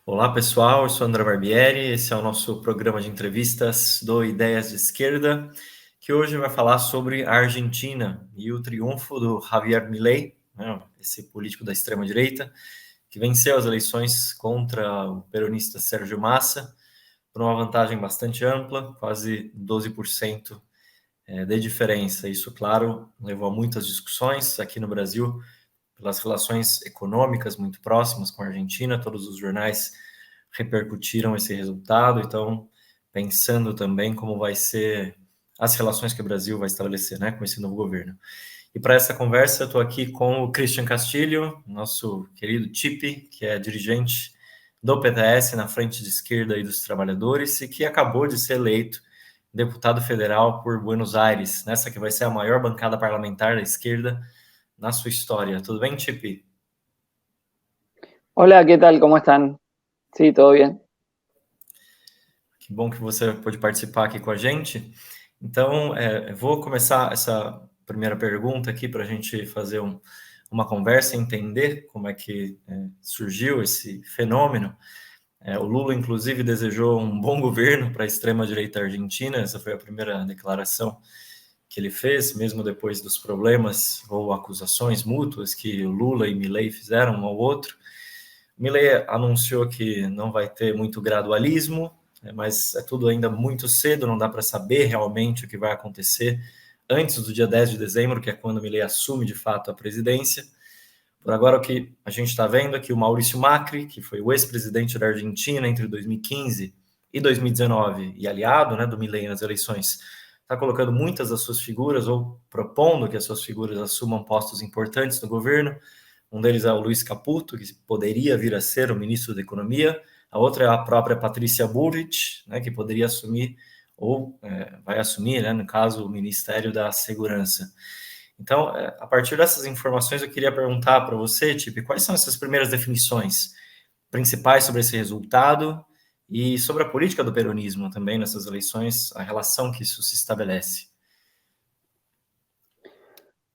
Olá pessoal, eu sou André Barbieri, esse é o nosso programa de entrevistas do Ideias de Esquerda, que hoje vai falar sobre a Argentina e o triunfo do Javier Milei, né, esse político da extrema-direita, que venceu as eleições contra o peronista Sérgio Massa, por uma vantagem bastante ampla, quase 12% de diferença. Isso, claro, levou a muitas discussões aqui no Brasil, pelas relações econômicas muito próximas com a Argentina, todos os jornais repercutiram esse resultado, então pensando também como vai ser as relações que o Brasil vai estabelecer, né, com esse novo governo. E para essa conversa eu estou aqui com o Christian Castilho, nosso querido Tipe, que é dirigente do PTS na Frente de Esquerda e dos Trabalhadores e que acabou de ser eleito deputado federal por Buenos Aires, nessa que vai ser a maior bancada parlamentar da esquerda na sua história. Tudo bem, Tipe? Hola, ¿qué tal? ¿Cómo están? Sí, todo bien. Que bom que você pôde participar aqui com a gente. Então, vou começar essa primeira pergunta aqui para a gente fazer uma conversa, entender como é que surgiu esse fenômeno. O Lula, inclusive, desejou um bom governo para a extrema-direita argentina. Essa foi a primeira declaração que ele fez, mesmo depois dos problemas ou acusações mútuas que o Lula e Milei fizeram um ao outro. Milei anunciou que não vai ter muito gradualismo, mas é tudo ainda muito cedo, não dá para saber realmente o que vai acontecer antes do dia 10 de dezembro, que é quando Milei assume de fato a presidência. Por agora, o que a gente está vendo é que o Maurício Macri, que foi o ex-presidente da Argentina entre 2015 e 2019 e aliado, né, do Milei nas eleições, está colocando muitas das suas figuras ou propondo que as suas figuras assumam postos importantes no governo. Um deles é o Luiz Caputo, que poderia vir a ser o ministro da Economia. A outra é a própria Patrícia Bullrich, né, que poderia assumir, ou vai assumir, né, no caso, o Ministério da Segurança. Então, a partir dessas informações, eu queria perguntar para você, Tipe, quais são essas primeiras definições principais sobre esse resultado e sobre a política do peronismo também nessas eleições, a relação que isso se estabelece?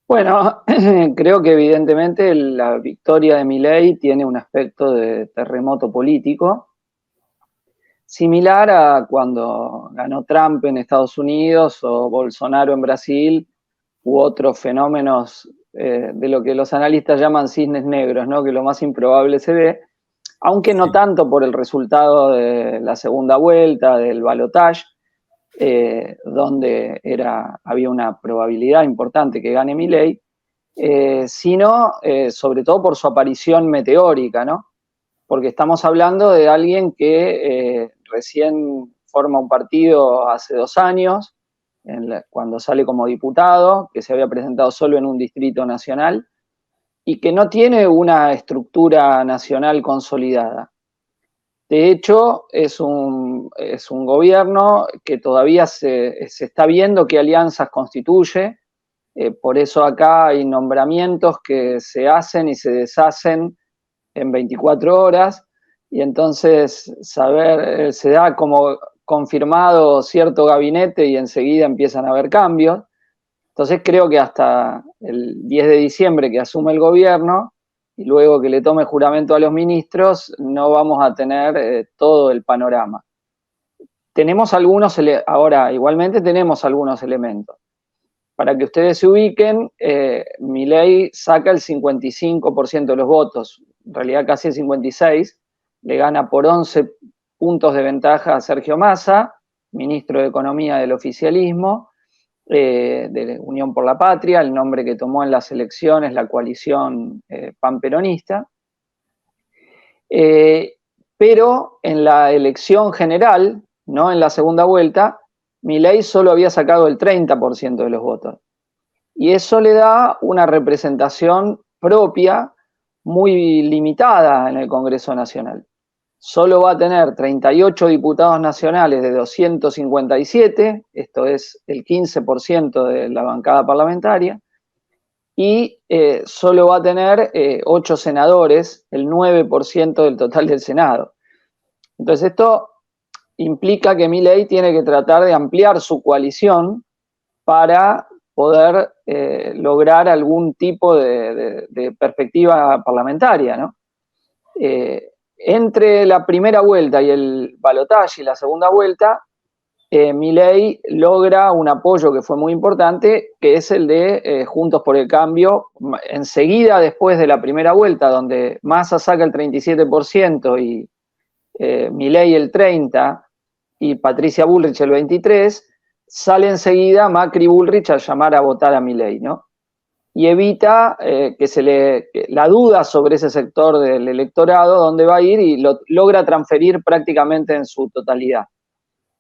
Bueno, creo que evidentemente la victoria de Milei tiene un aspecto de terremoto político, similar a cuando ganó Trump en Estados Unidos o Bolsonaro en Brasil u otros fenómenos de lo que los analistas llaman cisnes negros, ¿no? Que lo más improbable se ve, aunque no tanto por el resultado de la segunda vuelta, del balotaje, donde había una probabilidad importante que gane Milei, sino sobre todo por su aparición meteórica, ¿no? Porque estamos hablando de alguien que recién forma un partido hace 2 años, cuando sale como diputado, que se había presentado solo en un distrito nacional y que no tiene una estructura nacional consolidada. De hecho, es un gobierno que todavía se está viendo qué alianzas constituye, por eso acá hay nombramientos que se hacen y se deshacen en 24 horas, y entonces se da como confirmado cierto gabinete y enseguida empiezan a haber cambios. Entonces creo que hasta el 10 de diciembre que asume el gobierno, y luego que le tome juramento a los ministros, no vamos a tener todo el panorama. Ahora igualmente tenemos algunos elementos. Para que ustedes se ubiquen, Milei saca el 55% de los votos, en realidad casi el 56%, le gana por 11 puntos de ventaja a Sergio Massa, ministro de Economía del oficialismo, de Unión por la Patria, el nombre que tomó en las elecciones la coalición panperonista. Pero en la elección general, no en la segunda vuelta, Milei solo había sacado el 30% de los votos. Y eso le da una representación propia muy limitada en el Congreso Nacional. Solo va a tener 38 diputados nacionales de 257, esto es el 15% de la bancada parlamentaria, y solo va a tener 8 senadores, el 9% del total del Senado. Entonces esto implica que Milei tiene que tratar de ampliar su coalición para poder lograr algún tipo de perspectiva parlamentaria, ¿no? entre la primera vuelta y el balotaje y la segunda vuelta, Milei logra un apoyo que fue muy importante, que es el de Juntos por el Cambio. Enseguida después de la primera vuelta, donde Massa saca el 37% y Milei el 30% y Patricia Bullrich el 23%, sale enseguida Macri y Bullrich a llamar a votar a Milei, ¿no? Y evita que la duda sobre ese sector del electorado, dónde va a ir, y lo logra transferir prácticamente en su totalidad.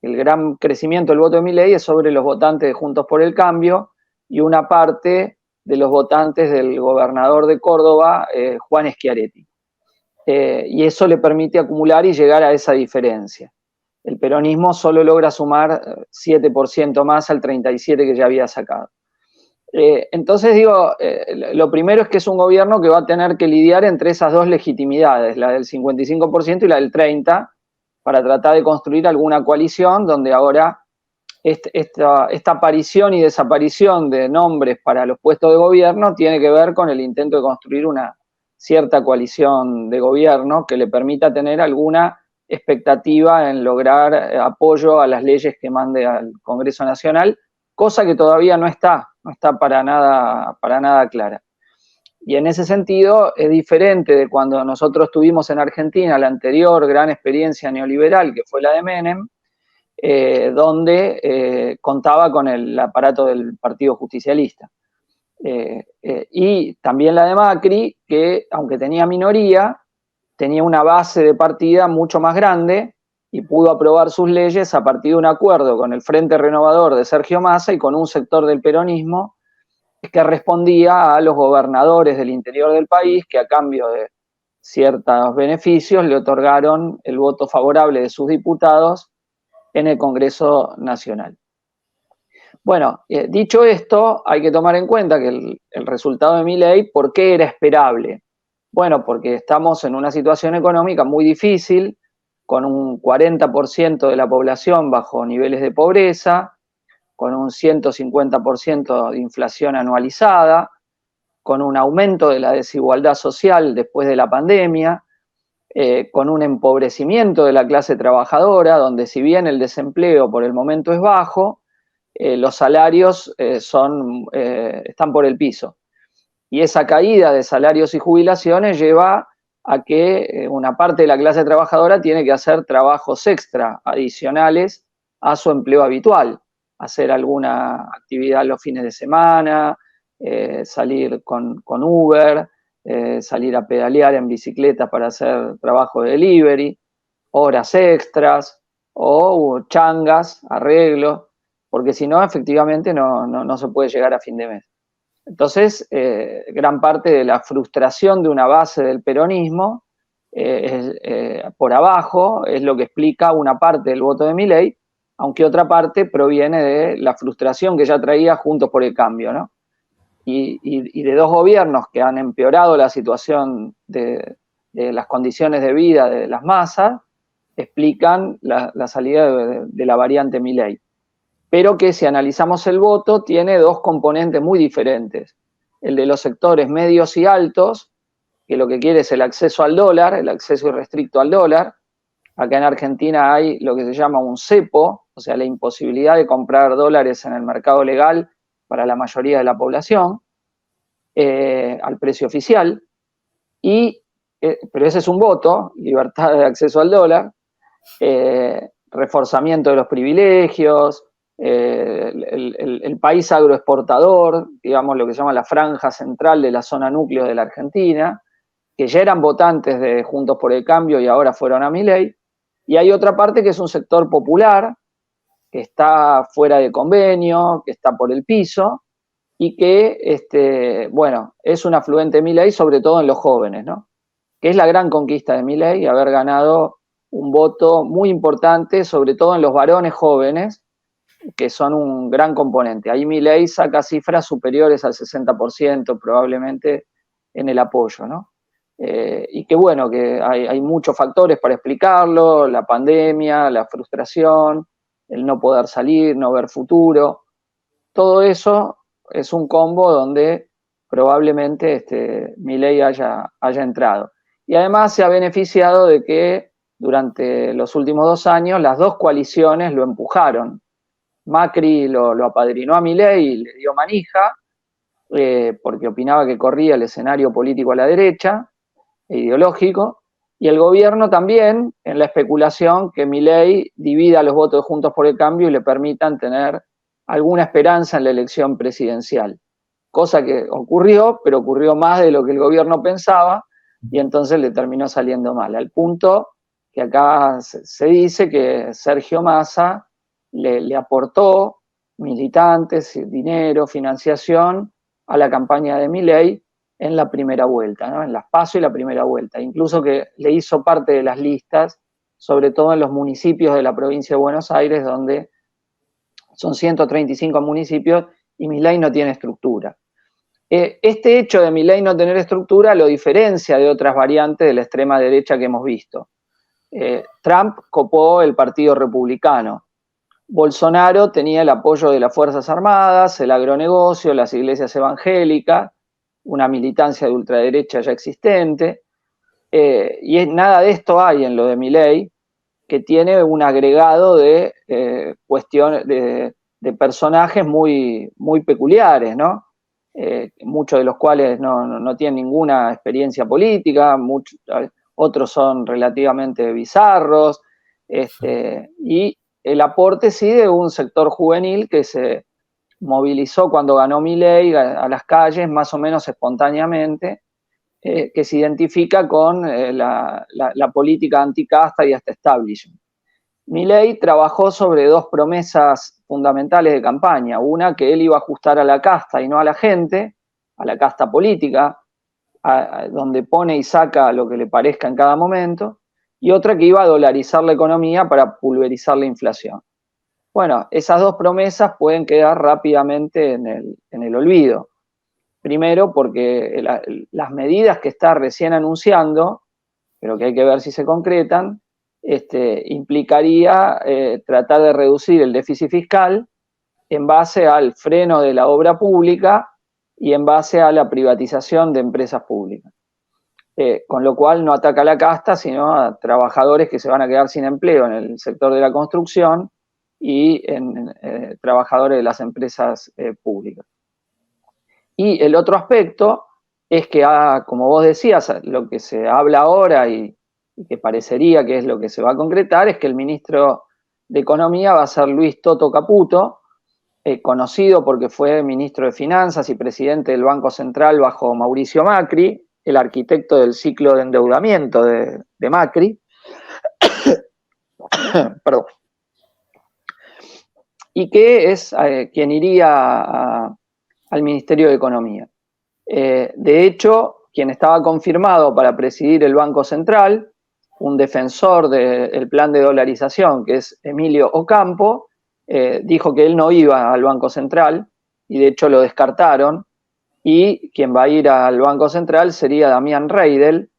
El gran crecimiento del voto de Milei es sobre los votantes de Juntos por el Cambio y una parte de los votantes del gobernador de Córdoba, Juan Schiaretti. Y eso le permite acumular y llegar a esa diferencia. El peronismo solo logra sumar 7% más al 37% que ya había sacado. Entonces digo, lo primero es que es un gobierno que va a tener que lidiar entre esas dos legitimidades, la del 55% y la del 30%, para tratar de construir alguna coalición donde ahora esta aparición y desaparición de nombres para los puestos de gobierno tiene que ver con el intento de construir una cierta coalición de gobierno que le permita tener alguna expectativa en lograr apoyo a las leyes que mande al Congreso Nacional, cosa que todavía no está para nada clara. Y en ese sentido es diferente de cuando nosotros tuvimos en Argentina la anterior gran experiencia neoliberal, que fue la de Menem, donde contaba con el aparato del Partido Justicialista. Y también la de Macri, que aunque tenía minoría, tenía una base de partida mucho más grande y pudo aprobar sus leyes a partir de un acuerdo con el Frente Renovador de Sergio Massa y con un sector del peronismo que respondía a los gobernadores del interior del país que a cambio de ciertos beneficios le otorgaron el voto favorable de sus diputados en el Congreso Nacional. Bueno, dicho esto, hay que tomar en cuenta que el resultado de Milei, ¿por qué era esperable? Bueno, porque estamos en una situación económica muy difícil, con un 40% de la población bajo niveles de pobreza, con un 150% de inflación anualizada, con un aumento de la desigualdad social después de la pandemia, con un empobrecimiento de la clase trabajadora, donde si bien el desempleo por el momento es bajo, los salarios están por el piso. Y esa caída de salarios y jubilaciones lleva a que una parte de la clase trabajadora tiene que hacer trabajos extra adicionales a su empleo habitual, hacer alguna actividad los fines de semana, salir con Uber, salir a pedalear en bicicleta para hacer trabajo de delivery, horas extras o changas, arreglos, porque si no, efectivamente no se puede llegar a fin de mes. Entonces, gran parte de la frustración de una base del peronismo por abajo es lo que explica una parte del voto de Milei, aunque otra parte proviene de la frustración que ya traía Juntos por el Cambio, ¿no? Y de dos gobiernos que han empeorado la situación de las condiciones de vida de las masas, explican la salida de la variante Milei. Pero que si analizamos el voto tiene dos componentes muy diferentes. El de los sectores medios y altos, que lo que quiere es el acceso al dólar, el acceso irrestricto al dólar. Acá en Argentina hay lo que se llama un cepo, o sea, la imposibilidad de comprar dólares en el mercado legal para la mayoría de la población, al precio oficial. Pero ese es un voto, libertad de acceso al dólar, reforzamiento de los privilegios, el país agroexportador, digamos lo que se llama la franja central de la zona núcleo de la Argentina, que ya eran votantes de Juntos por el Cambio y ahora fueron a Milei. Y hay otra parte que es un sector popular, que está fuera de convenio, que está por el piso, y que, bueno, es un afluente de Milei, sobre todo en los jóvenes, ¿no? Que es la gran conquista de Milei, haber ganado un voto muy importante, sobre todo en los varones jóvenes, que son un gran componente. Ahí Milei saca cifras superiores al 60% probablemente en el apoyo, ¿no? Y que bueno, que hay muchos factores para explicarlo, la pandemia, la frustración, el no poder salir, no ver futuro. Todo eso es un combo donde probablemente Milei haya entrado. y además se ha beneficiado de que durante los últimos 2 años las dos coaliciones lo empujaron. Macri lo apadrinó a Milei y le dio manija, porque opinaba que corría el escenario político a la derecha, e ideológico, y el gobierno también en la especulación que Milei divida los votos de Juntos por el Cambio y le permitan tener alguna esperanza en la elección presidencial. Cosa que ocurrió, pero ocurrió más de lo que el gobierno pensaba, y entonces le terminó saliendo mal, al punto que acá se dice que Sergio Massa le aportó militantes, dinero, financiación a la campaña de Milei en la primera vuelta, ¿no? En las PASO y la primera vuelta, incluso que le hizo parte de las listas, sobre todo en los municipios de la provincia de Buenos Aires, donde son 135 municipios y Milei no tiene estructura. Este hecho de Milei no tener estructura lo diferencia de otras variantes de la extrema derecha que hemos visto. Trump copó el Partido Republicano. Bolsonaro tenía el apoyo de las Fuerzas Armadas, el agronegocio, las iglesias evangélicas, una militancia de ultraderecha ya existente, y nada de esto hay en lo de Milei, que tiene un agregado de cuestiones, de personajes muy, muy peculiares, ¿no? Muchos de los cuales no tienen ninguna experiencia política, otros son relativamente bizarros, y el aporte sí de un sector juvenil que se movilizó cuando ganó Milei a las calles más o menos espontáneamente, que se identifica con la política anticasta y hasta establishment. Milei trabajó sobre dos promesas fundamentales de campaña. Una, que él iba a ajustar a la casta y no a la gente, a la casta política, donde pone y saca lo que le parezca en cada momento. Y otra, que iba a dolarizar la economía para pulverizar la inflación. Bueno, esas dos promesas pueden quedar rápidamente en el olvido. Primero, porque las medidas que está recién anunciando, pero que hay que ver si se concretan, implicaría tratar de reducir el déficit fiscal en base al freno de la obra pública y en base a la privatización de empresas públicas. Con lo cual no ataca a la casta, sino a trabajadores que se van a quedar sin empleo en el sector de la construcción y en trabajadores de las empresas públicas. Y el otro aspecto es que, como vos decías, lo que se habla ahora y que parecería que es lo que se va a concretar, es que el ministro de Economía va a ser Luis Toto Caputo, conocido porque fue ministro de Finanzas y presidente del Banco Central bajo Mauricio Macri, el arquitecto del ciclo de endeudamiento de Macri. Perdón. Y que es quien iría al Ministerio de Economía. De hecho, quien estaba confirmado para presidir el Banco Central, un defensor del plan de dolarización, que es Emilio Ocampo, dijo que él no iba al Banco Central y de hecho lo descartaron, y quien va a ir al Banco Central sería Damián Reidel,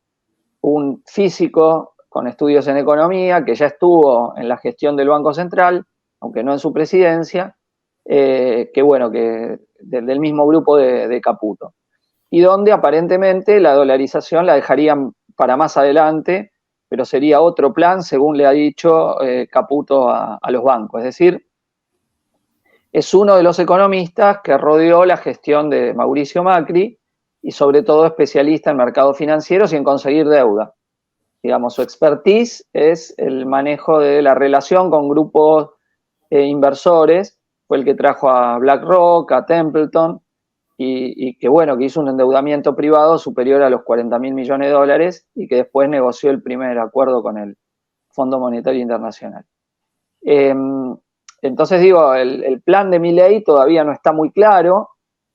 un físico con estudios en economía que ya estuvo en la gestión del Banco Central, aunque no en su presidencia, que del mismo grupo de Caputo. Y donde aparentemente la dolarización la dejarían para más adelante, pero sería otro plan, según le ha dicho Caputo a los bancos. Es decir, es uno de los economistas que rodeó la gestión de Mauricio Macri y sobre todo especialista en mercados financieros y en conseguir deuda. Digamos, su expertise es el manejo de la relación con grupos inversores, fue el que trajo a BlackRock, a Templeton, y que hizo un endeudamiento privado superior a los 40.000 millones de dólares y que después negoció el primer acuerdo con el Fondo Monetario Internacional. Entonces digo, el plan de Milei todavía no está muy claro.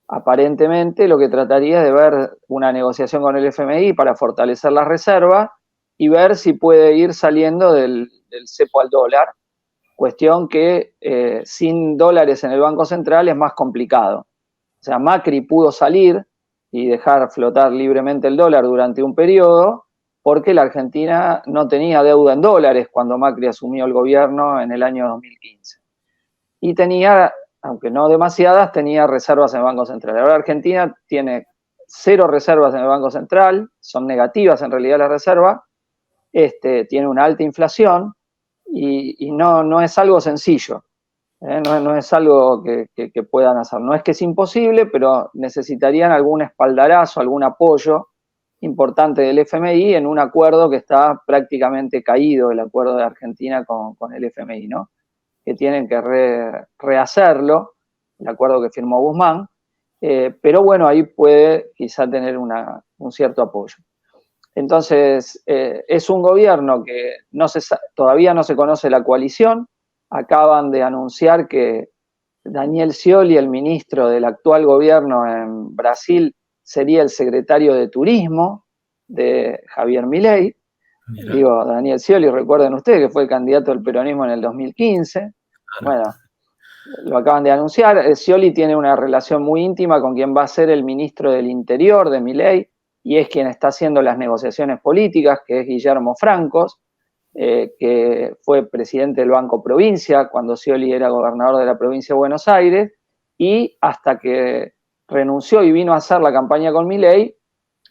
Aparentemente lo que trataría es de ver una negociación con el FMI para fortalecer las reservas y ver si puede ir saliendo del cepo al dólar, cuestión que sin dólares en el Banco Central es más complicado. O sea, Macri pudo salir y dejar flotar libremente el dólar durante un periodo porque la Argentina no tenía deuda en dólares cuando Macri asumió el gobierno en el año 2015. Y tenía, aunque no demasiadas, tenía reservas en el Banco Central. Ahora Argentina tiene cero reservas en el Banco Central, son negativas en realidad las reservas, tiene una alta inflación y no es algo sencillo. No es algo que puedan hacer. No es que es imposible, pero necesitarían algún espaldarazo, algún apoyo importante del FMI en un acuerdo que está prácticamente caído, el acuerdo de Argentina con el FMI, ¿no? Que tienen que rehacerlo, el acuerdo que firmó Guzmán, pero bueno, ahí puede quizá tener un cierto apoyo. Entonces, es un gobierno que todavía no se conoce la coalición. Acaban de anunciar que Daniel Scioli, el ministro del actual gobierno en Brasil, sería el secretario de Turismo de Javier Milei. Mira. Digo, Daniel Scioli, recuerden ustedes que fue el candidato del peronismo en el 2015. Claro. Bueno, lo acaban de anunciar. Scioli tiene una relación muy íntima con quien va a ser el ministro del Interior de Milei, y es quien está haciendo las negociaciones políticas, que es Guillermo Francos, que fue presidente del Banco Provincia cuando Scioli era gobernador de la provincia de Buenos Aires, y hasta que renunció y vino a hacer la campaña con Milei,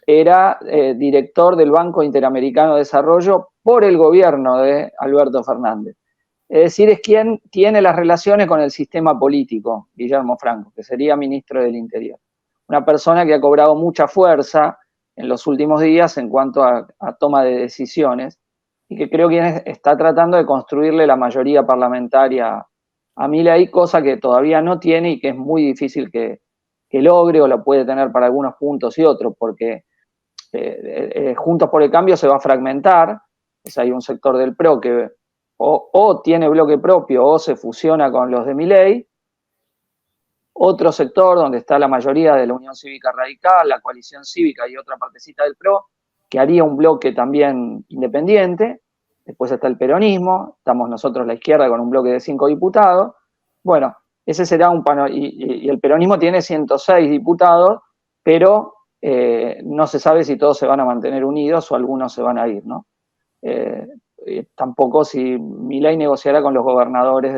era director del Banco Interamericano de Desarrollo por el gobierno de Alberto Fernández. Es decir, es quien tiene las relaciones con el sistema político, Guillermo Franco, que sería ministro del Interior. Una persona que ha cobrado mucha fuerza en los últimos días en cuanto a toma de decisiones, y que creo que está tratando de construirle la mayoría parlamentaria a Milei, cosa que todavía no tiene y que es muy difícil que logre, o la puede tener para algunos puntos y otros, porque Juntos por el Cambio se va a fragmentar. O sea, hay un sector del PRO que o tiene bloque propio o se fusiona con los de Milei. Otro sector donde está la mayoría de la Unión Cívica Radical, la Coalición Cívica y otra partecita del PRO, que haría un bloque también independiente. Después está el peronismo, estamos nosotros la izquierda con un bloque de 5 diputados. Bueno, ese será un panorama, y el peronismo tiene 106 diputados, pero no se sabe si todos se van a mantener unidos o algunos se van a ir, ¿no? Tampoco si Milei negociará con los gobernadores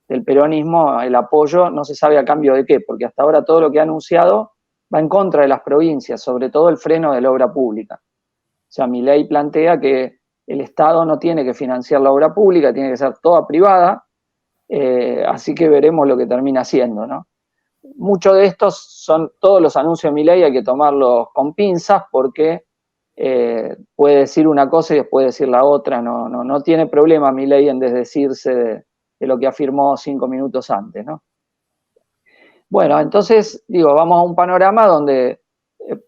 del peronismo el apoyo, no se sabe a cambio de qué, porque hasta ahora todo lo que ha anunciado va en contra de las provincias, sobre todo el freno de la obra pública. O sea, Milei plantea que el Estado no tiene que financiar la obra pública, tiene que ser toda privada, así que veremos lo que termina siendo, ¿no? Muchos de estos son todos los anuncios de Milei, hay que tomarlos con pinzas porque puede decir una cosa y después decir la otra. No tiene problema Milei en desdecirse de lo que afirmó 5 minutos antes, ¿no? Bueno, entonces, digo, vamos a un panorama donde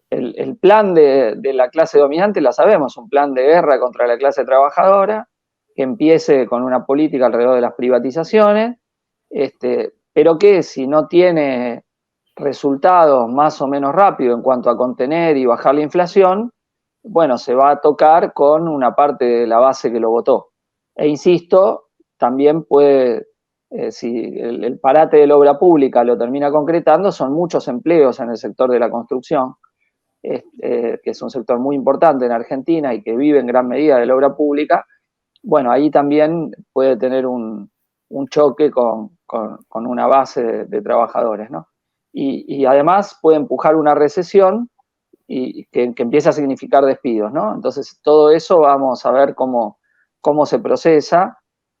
el plan de la clase dominante, la sabemos, un plan de guerra contra la clase trabajadora, que empiece con una política alrededor de las privatizaciones, pero que si no tiene resultados más o menos rápido en cuanto a contener y bajar la inflación, bueno, se va a tocar con una parte de la base que lo votó. E insisto, también puede, si el parate de la obra pública lo termina concretando, son muchos empleos en el sector de la construcción, que es un sector muy importante en Argentina y que vive en gran medida de la obra pública. Bueno, ahí también puede tener un choque con una base de trabajadores, ¿no? Y además puede empujar una recesión y que empieza a significar despidos, ¿no? Entonces, todo eso vamos a ver cómo se procesa.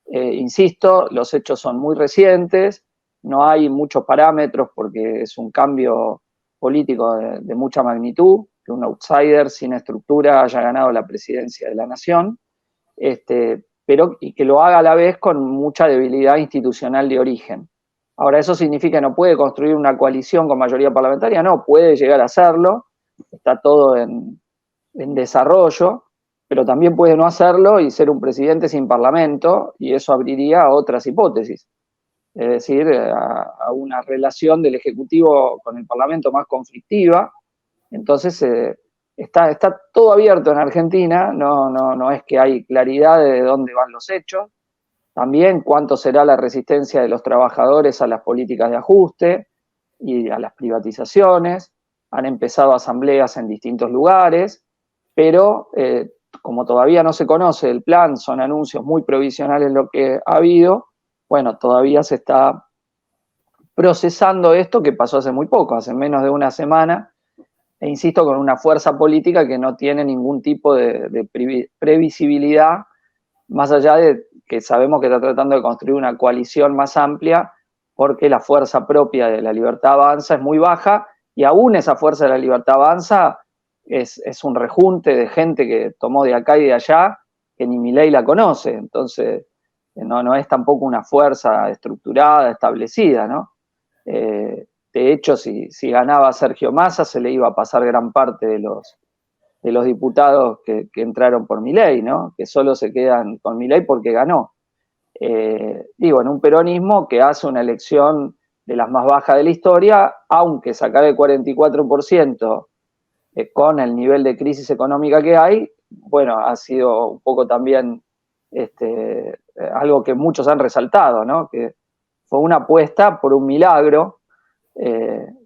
Insisto, los hechos son muy recientes, no hay muchos parámetros porque es un cambio político de mucha magnitud, que un outsider sin estructura haya ganado la presidencia de la nación, pero y que lo haga a la vez con mucha debilidad institucional de origen. Ahora, ¿eso significa que no puede construir una coalición con mayoría parlamentaria? No, puede llegar a hacerlo, está todo en desarrollo, pero también puede no hacerlo y ser un presidente sin parlamento, y eso abriría a otras hipótesis. Es decir, a una relación del Ejecutivo con el Parlamento más conflictiva. Entonces, está todo abierto en Argentina, no es que hay claridad de dónde van los hechos. También cuánto será la resistencia de los trabajadores a las políticas de ajuste y a las privatizaciones. Han empezado asambleas en distintos lugares, pero como todavía no se conoce el plan, son anuncios muy provisionales lo que ha habido, bueno, todavía se está procesando esto que pasó hace muy poco, hace menos de una semana, e insisto, con una fuerza política que no tiene ningún tipo de previsibilidad, más allá de que sabemos que está tratando de construir una coalición más amplia, porque la fuerza propia de La Libertad Avanza es muy baja, y aún esa fuerza de La Libertad Avanza es un rejunte de gente que tomó de acá y de allá, que ni Milei la conoce, entonces no es tampoco una fuerza estructurada, establecida, ¿no? De hecho, si ganaba Sergio Massa, se le iba a pasar gran parte de los diputados que entraron por Milei, ¿no? Que solo se quedan con Milei porque ganó. Digo, en un peronismo que hace una elección de las más bajas de la historia, aunque sacar el 44% con el nivel de crisis económica que hay, bueno, ha sido un poco también algo que muchos han resaltado, ¿no? Que fue una apuesta por un milagro.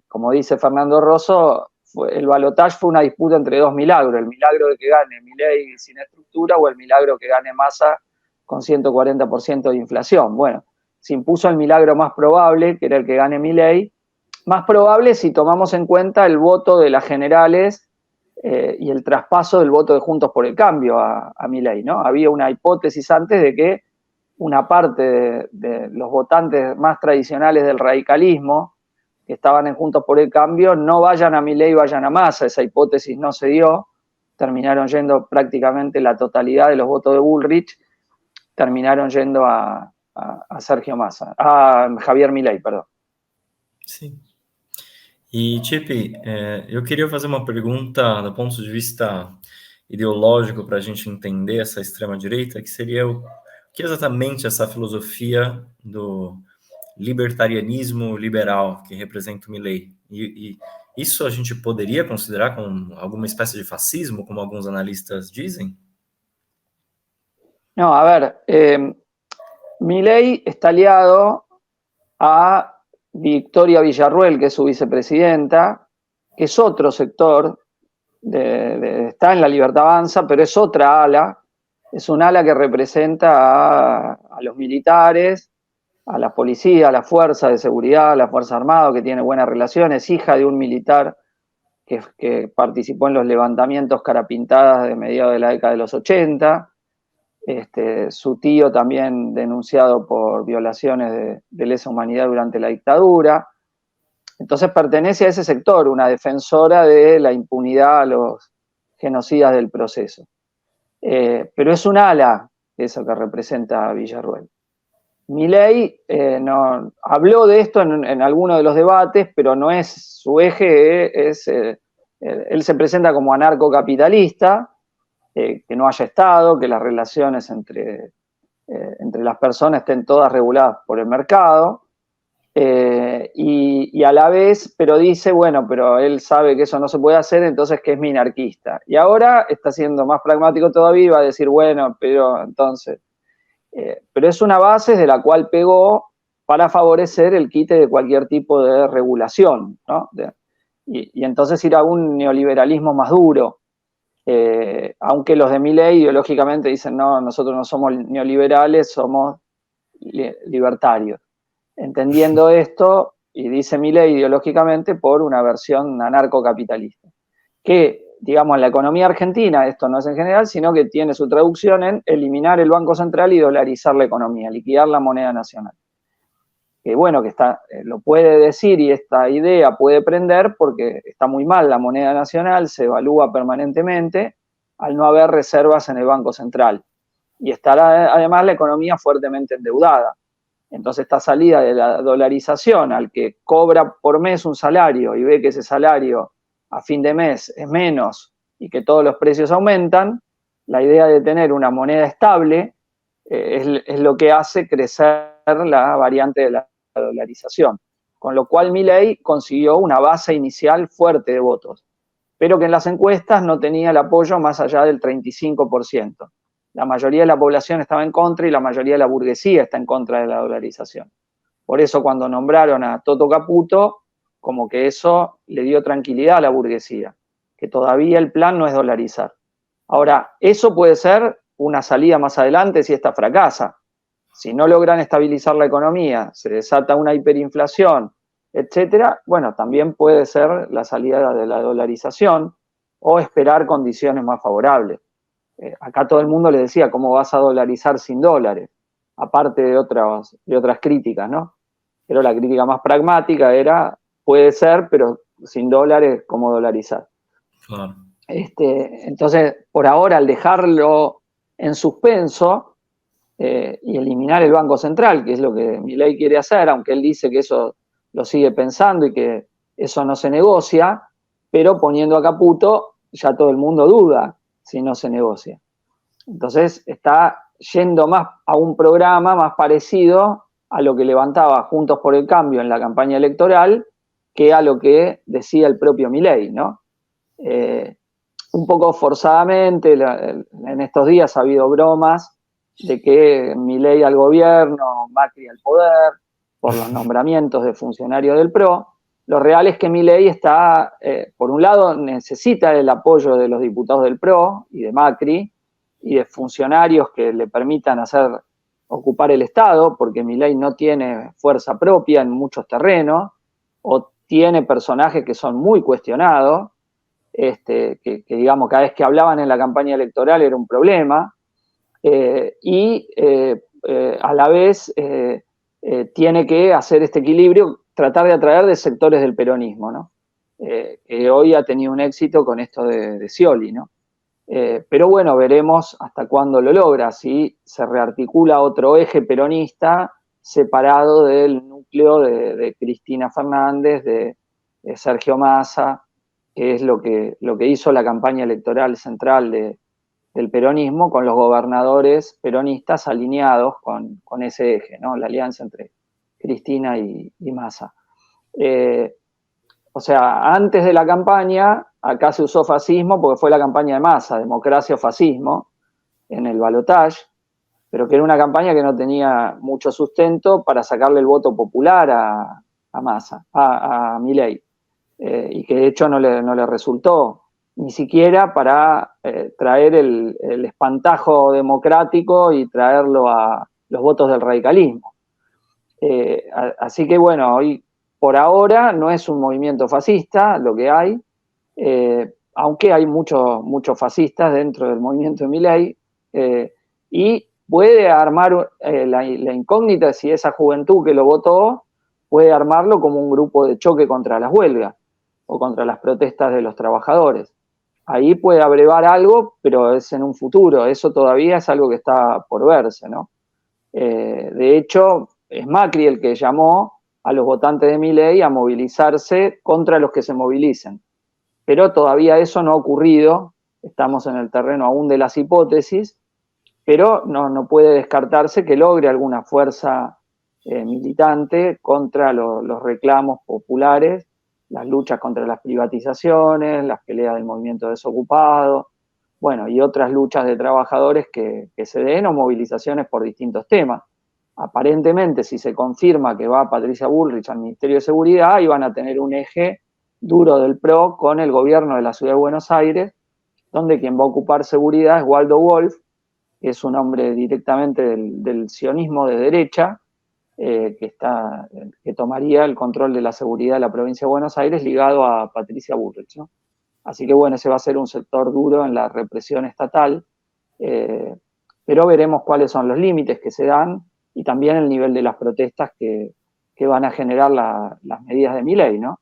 Como dice Fernando Rosso, el balotaje fue una disputa entre dos milagros, el milagro de que gane Milei sin estructura o el milagro que gane Massa con 140% de inflación. Bueno, se impuso el milagro más probable, que era el que gane Milei, más probable si tomamos en cuenta el voto de las generales y el traspaso del voto de Juntos por el Cambio a Milei, ¿no? Había una hipótesis antes de que una parte de los votantes más tradicionales del radicalismo que estaban en Juntos por el Cambio no vayan a Milei, vayan a Massa. Esa hipótesis no se dio, terminaron yendo prácticamente la totalidad de los votos de Bullrich, terminaron yendo a Sergio Massa, a Javier Milei, perdão. Sim. E, Tipi, eu queria fazer uma pergunta do ponto de vista ideológico para a gente entender essa extrema-direita, que seria o que exatamente essa filosofia do libertarianismo liberal que representa o Milei. E isso a gente poderia considerar como alguma espécie de fascismo, como alguns analistas dizem? No, a ver, Milei está aliado a Victoria Villarruel, que es su vicepresidenta, que es otro sector, está en La Libertad Avanza, pero es otra ala, es un ala que representa a los militares, a la policía, a la fuerza de seguridad, a la fuerza armada, que tiene buenas relaciones, hija de un militar que participó en los levantamientos carapintadas de mediados de la década de los 80, su tío también denunciado por violaciones de lesa humanidad durante la dictadura. Entonces pertenece a ese sector, una defensora de la impunidad a los genocidas del proceso. Pero es un ala eso que representa a Villarruel. Milei no, habló de esto en alguno de los debates, pero no es su eje, él se presenta como anarcocapitalista, que no haya Estado, que las relaciones entre las personas estén todas reguladas por el mercado, y a la vez, pero dice, bueno, pero él sabe que eso no se puede hacer, entonces que es minarquista. Y ahora está siendo más pragmático todavía y va a decir, bueno, pero entonces... pero es una base de la cual pegó para favorecer el quite de cualquier tipo de regulación, ¿no? Y entonces ir a un neoliberalismo más duro, aunque los de Milei ideológicamente dicen, no, nosotros no somos neoliberales, somos libertarios. Entendiendo esto, y dice Milei ideológicamente, por una versión anarcocapitalista, que, digamos, en la economía argentina, esto no es en general, sino que tiene su traducción en eliminar el Banco Central y dolarizar la economía, liquidar la moneda nacional. Que bueno, que lo puede decir y esta idea puede prender porque está muy mal la moneda nacional, se evalúa permanentemente al no haber reservas en el Banco Central. Y estará además la economía fuertemente endeudada. Entonces esta salida de la dolarización al que cobra por mes un salario y ve que ese salario a fin de mes es menos y que todos los precios aumentan, la idea de tener una moneda estable es lo que hace crecer la variante de la dolarización. Con lo cual Milei consiguió una base inicial fuerte de votos, pero que en las encuestas no tenía el apoyo más allá del 35%. La mayoría de la población estaba en contra y la mayoría de la burguesía está en contra de la dolarización. Por eso cuando nombraron a Toto Caputo, como que eso le dio tranquilidad a la burguesía, que todavía el plan no es dolarizar. Ahora, eso puede ser una salida más adelante si esta fracasa. Si no logran estabilizar la economía, se desata una hiperinflación etcétera, bueno, también puede ser la salida de la dolarización o esperar condiciones más favorables. Acá todo el mundo le decía, ¿cómo vas a dolarizar sin dólares? Aparte de otras críticas, ¿no? Pero la crítica más pragmática era, puede ser, pero sin dólares, ¿cómo dolarizar? Claro. Entonces, por ahora, al dejarlo en suspenso y eliminar el Banco Central, que es lo que Milei quiere hacer, aunque él dice que eso lo sigue pensando y que eso no se negocia, pero poniendo a Caputo, ya todo el mundo duda si no se negocia. Entonces, está yendo más a un programa más parecido a lo que levantaba Juntos por el Cambio en la campaña electoral que a lo que decía el propio Milei, ¿no? Un poco forzadamente, en estos días ha habido bromas de que Milei al gobierno, Macri al poder, por los nombramientos de funcionarios del PRO. Lo real es que Milei está, por un lado, necesita el apoyo de los diputados del PRO y de Macri y de funcionarios que le permitan ocupar el Estado, porque Milei no tiene fuerza propia en muchos terrenos, o tiene personajes que son muy cuestionados, que digamos cada vez que hablaban en la campaña electoral era un problema, y a la vez tiene que hacer este equilibrio, tratar de atraer de sectores del peronismo, ¿no? Que hoy ha tenido un éxito con esto de Scioli, ¿no? Pero bueno, veremos hasta cuándo lo logra, si se rearticula otro eje peronista separado del núcleo de Cristina Fernández, de Sergio Massa, que es lo que hizo la campaña electoral central del peronismo, con los gobernadores peronistas alineados con ese eje, ¿no? La alianza entre Cristina y Massa. O sea, antes de la campaña, acá se usó fascismo porque fue la campaña de Massa, democracia o fascismo, en el balotaje, pero que era una campaña que no tenía mucho sustento para sacarle el voto popular a Massa, a Milei, y que de hecho no le resultó, ni siquiera para traer el espantajo democrático y traerlo a los votos del radicalismo. Así que bueno, hoy por ahora no es un movimiento fascista lo que hay, aunque hay muchos fascistas dentro del movimiento de Milei, y puede armar la incógnita de si esa juventud que lo votó puede armarlo como un grupo de choque contra las huelgas o contra las protestas de los trabajadores. Ahí puede abrevar algo, pero es en un futuro, eso todavía es algo que está por verse, ¿no? De hecho, es Macri el que llamó a los votantes de Milei a movilizarse contra los que se movilicen. Pero todavía eso no ha ocurrido, estamos en el terreno aún de las hipótesis, pero no puede descartarse que logre alguna fuerza militante contra los reclamos populares, las luchas contra las privatizaciones, las peleas del movimiento desocupado, bueno, y otras luchas de trabajadores que se den o movilizaciones por distintos temas. Aparentemente, si se confirma que va Patricia Bullrich al Ministerio de Seguridad, iban a tener un eje duro del PRO con el gobierno de la Ciudad de Buenos Aires, donde quien va a ocupar seguridad es Waldo Wolf, que es un hombre directamente del sionismo de derecha, que tomaría el control de la seguridad de la provincia de Buenos Aires ligado a Patricia Bullrich, ¿no? Así que bueno, ese va a ser un sector duro en la represión estatal, pero veremos cuáles son los límites que se dan y también el nivel de las protestas que van a generar las medidas de Milei, ¿no?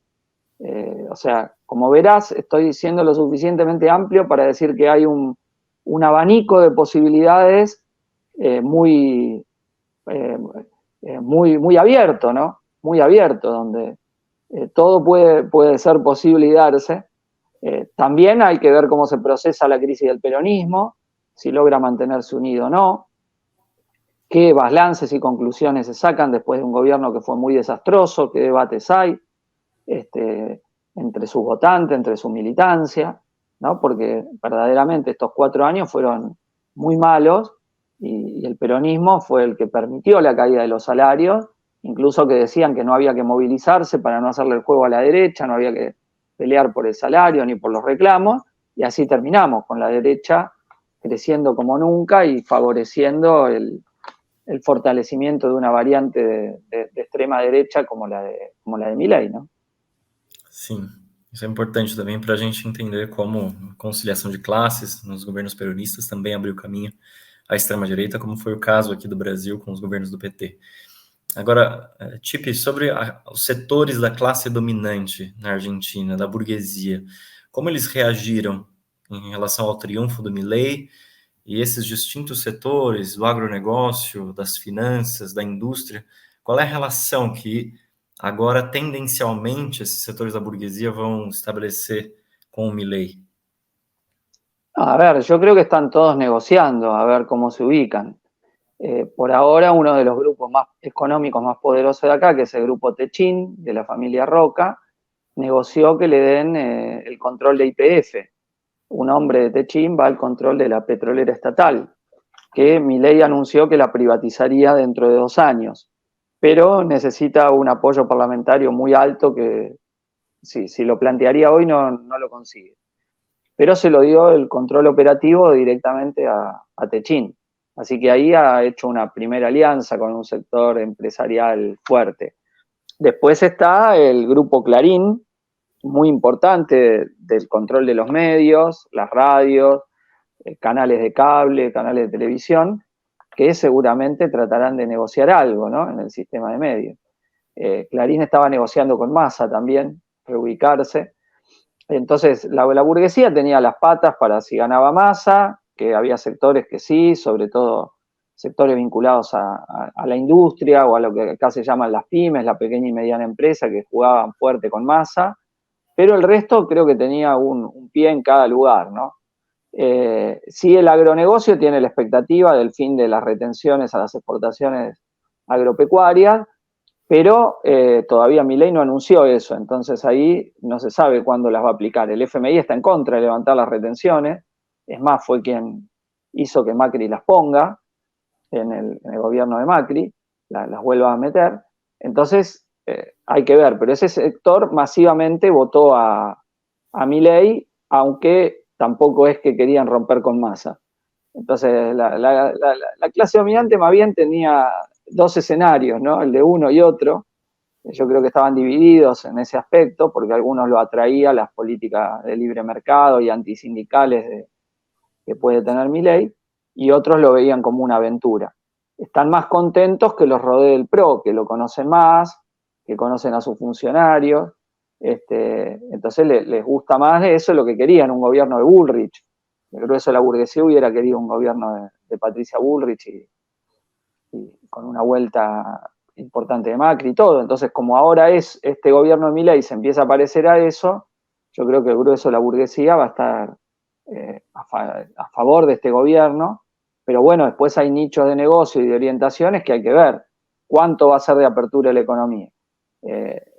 O sea, como verás, estoy siendo lo suficientemente amplio para decir que hay un abanico de posibilidades muy abierto, ¿no? Muy abierto, donde todo puede ser posible y darse. También hay que ver cómo se procesa la crisis del peronismo, si logra mantenerse unido o no, qué balances y conclusiones se sacan después de un gobierno que fue muy desastroso, qué debates hay entre sus votantes, entre su militancia, ¿no? Porque verdaderamente estos 4 años fueron muy malos y el peronismo fue el que permitió la caída de los salarios, incluso que decían que no había que movilizarse para no hacerle el juego a la derecha, no había que pelear por el salario ni por los reclamos, y así terminamos, con la derecha creciendo como nunca y favoreciendo el fortalecimiento de una variante de extrema extrema derecha como la de Milei, ¿no? Sim, isso é importante também para a gente entender como a conciliação de classes nos governos peronistas também abriu caminho à extrema-direita, como foi o caso aqui do Brasil com os governos do PT. Agora, Tipe, sobre os setores da classe dominante na Argentina, da burguesia, como eles reagiram em relação ao triunfo do Milei e esses distintos setores do agronegócio, das finanças, da indústria, qual é a relação que agora, tendencialmente, esses setores da burguesia vão estabelecer com o Milei? A ver, yo creo que están todos negociando a ver cómo se ubican. Por ahora, uno de los grupos más económicos más poderosos de acá, que es el grupo Techin, de la familia Roca, negoció que le den el control de YPF. Un hombre de Techin va al control de la petrolera estatal, que Milei anunció que la privatizaría dentro de 2 años, pero necesita un apoyo parlamentario muy alto que si lo plantearía hoy no lo consigue. Pero se lo dio el control operativo directamente a Techin. Así que ahí ha hecho una primera alianza con un sector empresarial fuerte. Después está el grupo Clarín, muy importante del control de los medios, las radios, canales de cable, canales de televisión, que seguramente tratarán de negociar algo, ¿no?, en el sistema de medios. Clarín estaba negociando con Massa también, reubicarse. Entonces, la burguesía tenía las patas para si ganaba Massa, que había sectores que sí, sobre todo sectores vinculados a la industria o a lo que acá se llaman las pymes, la pequeña y mediana empresa, que jugaban fuerte con Massa, pero el resto creo que tenía un pie en cada lugar, ¿no? Sí, el agronegocio tiene la expectativa del fin de las retenciones a las exportaciones agropecuarias, pero todavía Milei no anunció eso, entonces ahí no se sabe cuándo las va a aplicar. El FMI está en contra de levantar las retenciones, es más, fue quien hizo que Macri las ponga en el gobierno de Macri, las vuelva a meter. Entonces hay que ver, pero ese sector masivamente votó a Milei, aunque tampoco es que querían romper con Massa. Entonces la clase dominante más bien tenía 2 escenarios, ¿no?, el de uno y otro. Yo creo que estaban divididos en ese aspecto, porque a algunos lo atraía las políticas de libre mercado y antisindicales que puede tener Milei, y otros lo veían como una aventura. Están más contentos que los rodee el PRO, que lo conocen más, que conocen a sus funcionarios, entonces les gusta más de eso lo que querían, un gobierno de Bullrich. El grueso de la burguesía hubiera querido un gobierno de Patricia Bullrich y con una vuelta importante de Macri y todo. Entonces, como ahora es este gobierno de Milei y se empieza a parecer a eso, yo creo que el grueso de la burguesía va a estar a favor de este gobierno, pero bueno, después hay nichos de negocio y de orientaciones que hay que ver. ¿Cuánto va a ser de apertura de la economía?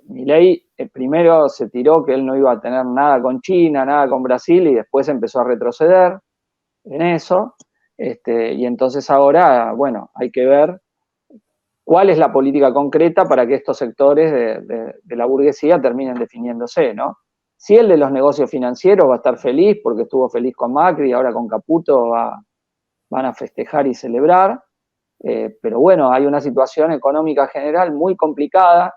Milei primero se tiró que él no iba a tener nada con China, nada con Brasil, y después empezó a retroceder en eso. Y entonces ahora, bueno, hay que ver cuál es la política concreta para que estos sectores de la burguesía terminen definiéndose, ¿no? Si el de los negocios financieros va a estar feliz porque estuvo feliz con Macri y ahora con Caputo van a festejar y celebrar, pero bueno, hay una situación económica general muy complicada.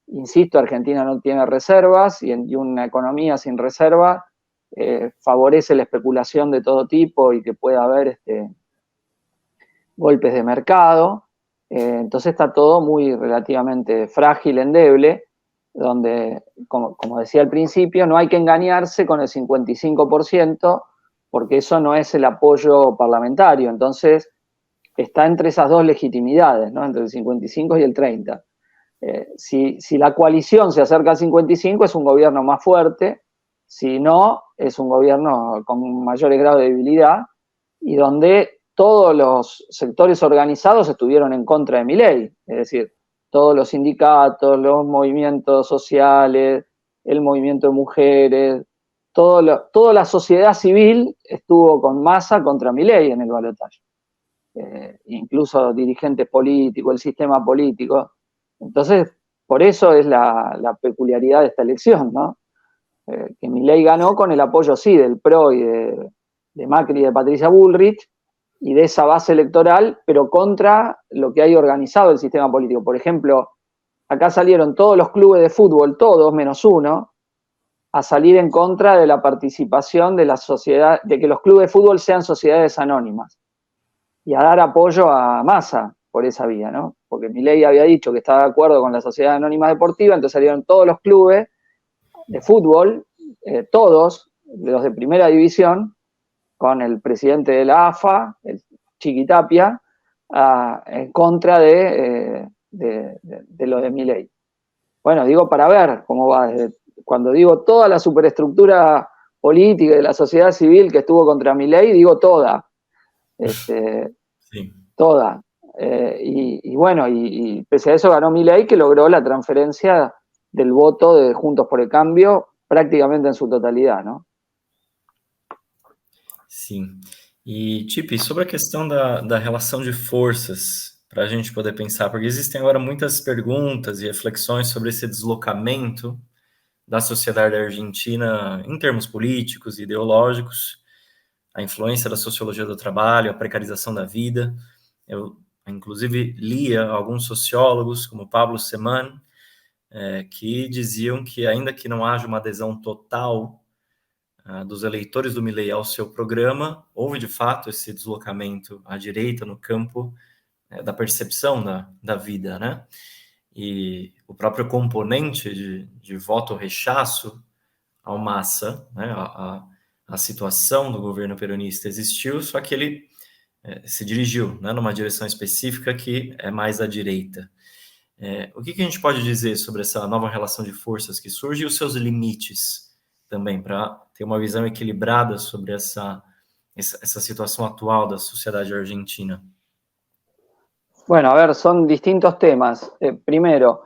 Insisto, Argentina no tiene reservas y una economía sin reservas favorece la especulación de todo tipo y que pueda haber golpes de mercado. Entonces está todo muy relativamente frágil, endeble, donde, como decía al principio, no hay que engañarse con el 55%, porque eso no es el apoyo parlamentario. Entonces está entre esas dos legitimidades, ¿no?, entre el 55 y el 30. Si la coalición se acerca al 55 es un gobierno más fuerte, si no es un gobierno con mayores grados de debilidad y donde todos los sectores organizados estuvieron en contra de Milei, es decir, todos los sindicatos, los movimientos sociales, el movimiento de mujeres, toda la sociedad civil estuvo con Massa contra Milei en el balotaje, incluso dirigentes políticos, el sistema político. Entonces, por eso es la peculiaridad de esta elección, ¿no? Que Milei ganó con el apoyo, sí, del PRO y de Macri y de Patricia Bullrich, y de esa base electoral, pero contra lo que hay organizado el sistema político. Por ejemplo, acá salieron todos los clubes de fútbol, todos menos uno, a salir en contra de la participación de la sociedad, de que los clubes de fútbol sean sociedades anónimas, y a dar apoyo a Massa por esa vía, ¿no? Porque Milei había dicho que estaba de acuerdo con la sociedad anónima deportiva, entonces salieron todos los clubes de fútbol, todos, los de primera división, con el presidente de la AFA, el Chiqui Tapia, en contra de lo de Milei. Bueno, digo para ver cómo va. Cuando digo toda la superestructura política de la sociedad civil que estuvo contra Milei, digo toda. Sí. Toda. Y bueno, y pese a eso ganó Milei, que logró la transferencia del voto de Juntos por el Cambio prácticamente en su totalidade, não? Sim. E, Tipe, sobre a questão da relação de forças, para a gente poder pensar, porque existem agora muitas perguntas e reflexões sobre esse deslocamento da sociedade argentina em termos políticos e ideológicos, a influência da sociologia do trabalho, a precarização da vida. Eu, inclusive, lia alguns sociólogos, como Pablo Seman, que diziam que, ainda que não haja uma adesão total dos eleitores do Milei ao seu programa, houve, de fato, esse deslocamento à direita no campo da percepção da vida, né? E o próprio componente de voto rechaço ao Massa, né? A situação do governo peronista existiu, só que ele se dirigiu, né, numa direção específica que é mais à direita. O que a gente pode dizer sobre essa nova relação de forças que surge e os seus limites também, para ter uma visão equilibrada sobre essa situação actual da sociedade argentina? Bueno, a ver, son distintos temas. Primero,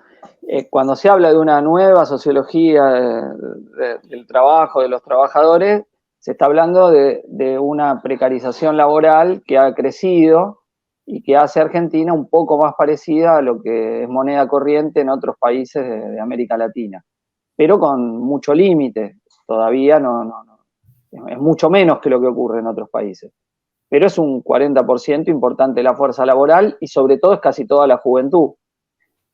cuando se habla de una nueva sociología del trabajo, de los trabajadores, se está hablando de una precarización laboral que ha crecido y que hace a Argentina un poco más parecida a lo que es moneda corriente en otros países de América Latina, pero con mucho límite. Todavía es mucho menos que lo que ocurre en otros países. Pero es un 40% importante la fuerza laboral y sobre todo es casi toda la juventud,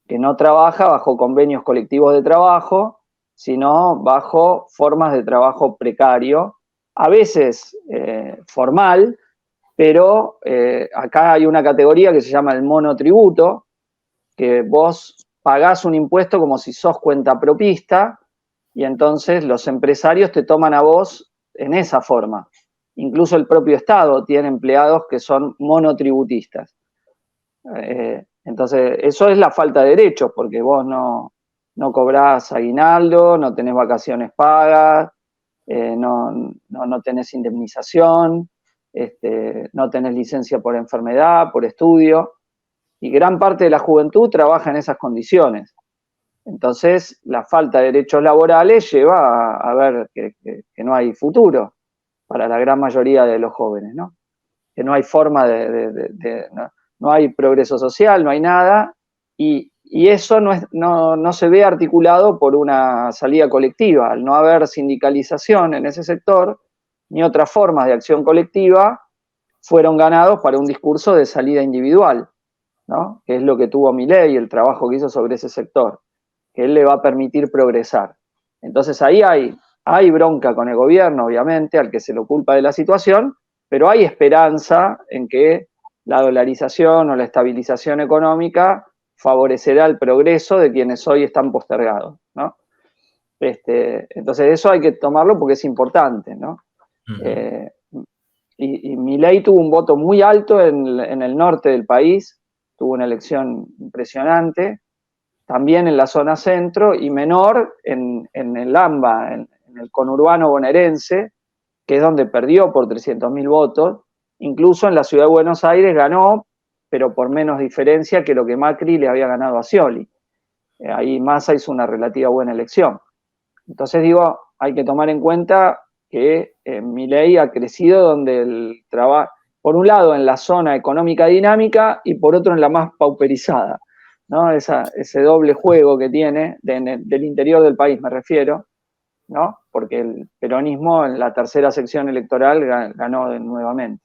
que no trabaja bajo convenios colectivos de trabajo, sino bajo formas de trabajo precario, a veces formal, pero acá hay una categoría que se llama el monotributo, que vos pagás un impuesto como si sos cuentapropista y entonces los empresarios te toman a vos en esa forma. Incluso el propio Estado tiene empleados que son monotributistas. Entonces, eso es la falta de derechos, porque vos no cobrás aguinaldo, no tenés vacaciones pagas, no tenés indemnización, no tenés licencia por enfermedad, por estudio, y gran parte de la juventud trabaja en esas condiciones. Entonces, la falta de derechos laborales lleva a ver que no hay futuro para la gran mayoría de los jóvenes, ¿no? Que no hay forma no hay progreso social, no hay nada, y eso no se ve articulado por una salida colectiva. Al no haber sindicalización en ese sector, ni otras formas de acción colectiva, fueron ganados para un discurso de salida individual, ¿no? Que es lo que tuvo Milei, el trabajo que hizo sobre ese sector, que él le va a permitir progresar. Entonces ahí hay bronca con el gobierno, obviamente, al que se lo culpa de la situación, pero hay esperanza en que la dolarización o la estabilización económica favorecerá el progreso de quienes hoy están postergados, ¿no? Entonces eso hay que tomarlo porque es importante, ¿no? Y Milei tuvo un voto muy alto en el norte del país, tuvo una elección impresionante, también en la zona centro y menor en el AMBA, en el conurbano bonaerense, que es donde perdió por 300.000 votos. Incluso en la ciudad de Buenos Aires ganó, pero por menos diferencia que lo que Macri le había ganado a Scioli. Ahí Massa hizo una relativa buena elección. Entonces digo, hay que tomar en cuenta que Milei ha crecido donde el trabajo, por un lado en la zona económica dinámica y por otro en la más pauperizada, ¿no? Ese doble juego que tiene del interior del país, me refiero, ¿no? Porque el peronismo en la tercera sección electoral ganó nuevamente,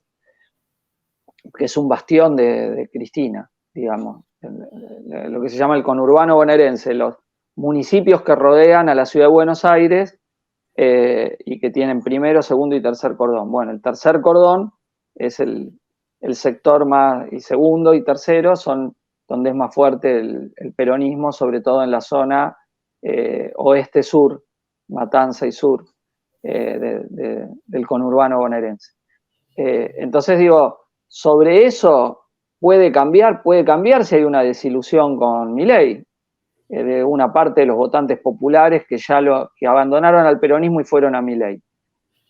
que es un bastión de Cristina, digamos. lo que se llama el conurbano bonaerense, los municipios que rodean a la ciudad de Buenos Aires y que tienen primero, segundo y tercer cordón. Bueno, el tercer cordón es el sector más, y segundo y tercero son donde es más fuerte el peronismo, sobre todo en la zona oeste-sur, Matanza y sur, del conurbano bonaerense. Entonces digo, sobre eso puede cambiar si hay una desilusión con Milei, de una parte de los votantes populares que abandonaron al peronismo y fueron a Milei.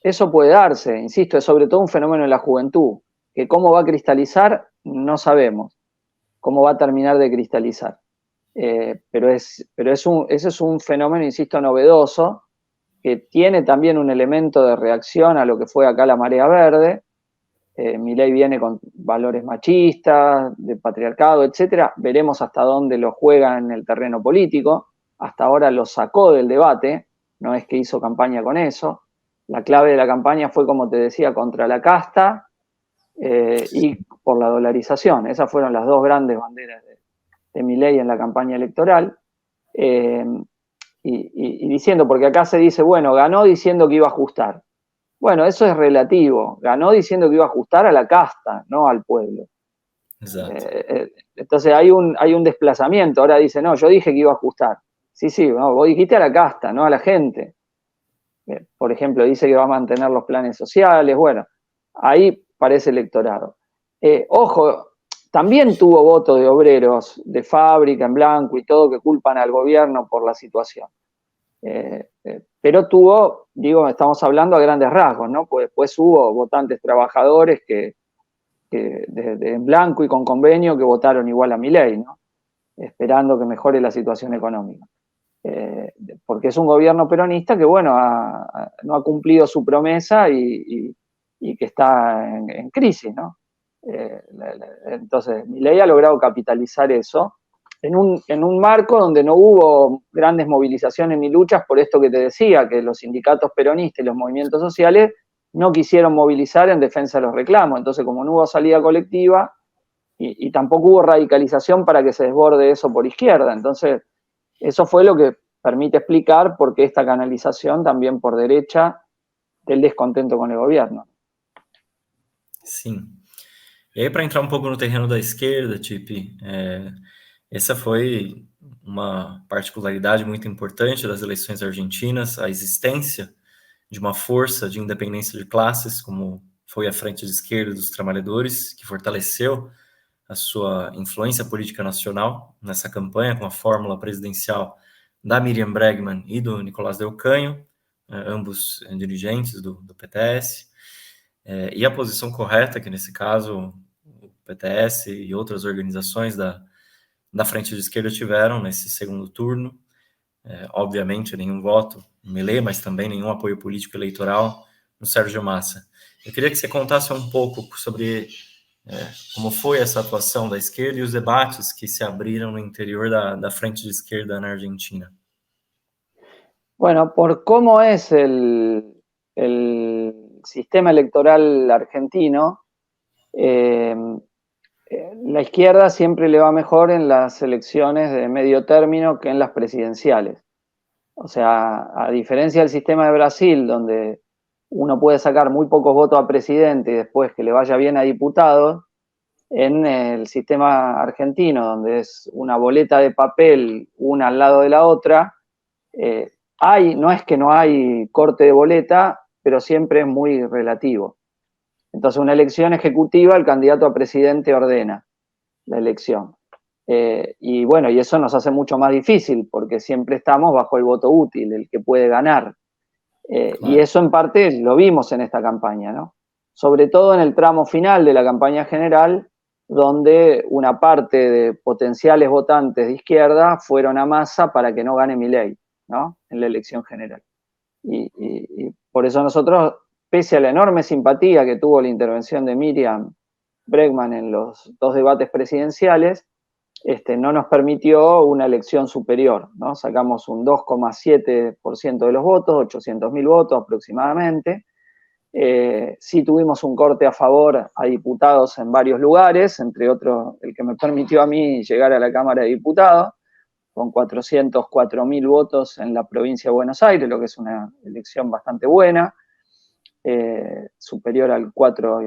Eso puede darse, insisto, es sobre todo un fenómeno en la juventud, que cómo va a cristalizar no sabemos, cómo va a terminar de cristalizar. Pero ese es un fenómeno, insisto, novedoso, que tiene también un elemento de reacción a lo que fue acá la marea verde. Milei viene con valores machistas, de patriarcado, etcétera. Veremos hasta dónde lo juega en el terreno político. Hasta ahora lo sacó del debate, no es que hizo campaña con eso. La clave de la campaña fue, como te decía, contra la casta y por la dolarización. Esas fueron las dos grandes banderas de Milei en la campaña electoral. Y diciendo, porque acá se dice, bueno, ganó diciendo que iba a ajustar. Bueno, eso es relativo. Ganó diciendo que iba a ajustar a la casta, no al pueblo. Exacto. Entonces hay un desplazamiento. Ahora dice, no, yo dije que iba a ajustar. Sí, no, vos dijiste a la casta, no a la gente. Por ejemplo, dice que va a mantener los planes sociales. Bueno, ahí parece electorado. Ojo, también tuvo voto de obreros de fábrica en blanco y todo que culpan al gobierno por la situación. Pero tuvo, digo, estamos hablando a grandes rasgos, ¿no? Pues después hubo votantes trabajadores que en blanco y con convenio que votaron igual a Milei, ¿no? Esperando que mejore la situación económica. Porque es un gobierno peronista que, bueno, no ha cumplido su promesa y que está en crisis, ¿no? Entonces, Milei ha logrado capitalizar eso en un marco donde no hubo grandes movilizaciones ni luchas por esto que te decía, que los sindicatos peronistas y los movimientos sociales no quisieron movilizar en defensa de los reclamos. Entonces, como no hubo salida colectiva y tampoco hubo radicalización para que se desborde eso por izquierda. Entonces, eso fue lo que permite explicar por qué esta canalización también por derecha del descontento con el gobierno. Sim. E aí, para entrar um pouco no terreno da esquerda, Tipi, essa foi uma particularidade muito importante das eleições argentinas, a existência de uma força de independência de classes, como foi a Frente de Esquerda dos Trabalhadores, que fortaleceu a sua influência política nacional nessa campanha, com a fórmula presidencial da Miriam Bregman e do Nicolás Del Canho, ambos dirigentes do PTS, e a posição correta, que nesse caso o PTS e outras organizações da Frente de Esquerda tiveram nesse segundo turno. Obviamente, nenhum voto no Milei, mas também nenhum apoio político eleitoral no Sérgio Massa. Eu queria que você contasse um pouco sobre como foi essa atuação da esquerda e os debates que se abriram no interior da Frente de Esquerda na Argentina. Bueno, por cómo es el sistema electoral argentino, la izquierda siempre le va mejor en las elecciones de medio término que en las presidenciales. O sea, a diferencia del sistema de Brasil, donde uno puede sacar muy pocos votos a presidente y después que le vaya bien a diputados, en el sistema argentino, donde es una boleta de papel una al lado de la otra, no es que no hay corte de boleta, pero siempre es muy relativo. Entonces, una elección ejecutiva, el candidato a presidente ordena la elección. Y bueno, y eso nos hace mucho más difícil, porque siempre estamos bajo el voto útil, el que puede ganar. Claro. Y eso en parte lo vimos en esta campaña, ¿no? Sobre todo en el tramo final de la campaña general, donde una parte de potenciales votantes de izquierda fueron a Massa para que no gane Milei, ¿no? En la elección general. Y por eso nosotros, pese a la enorme simpatía que tuvo la intervención de Miriam Bregman en los dos debates presidenciales, no nos permitió una elección superior, ¿no? Sacamos un 2,7% de los votos, 800.000 votos aproximadamente, Sí tuvimos un corte a favor a diputados en varios lugares, entre otros el que me permitió a mí llegar a la Cámara de Diputados, con 404.000 votos en la provincia de Buenos Aires, lo que es una elección bastante buena, superior al 4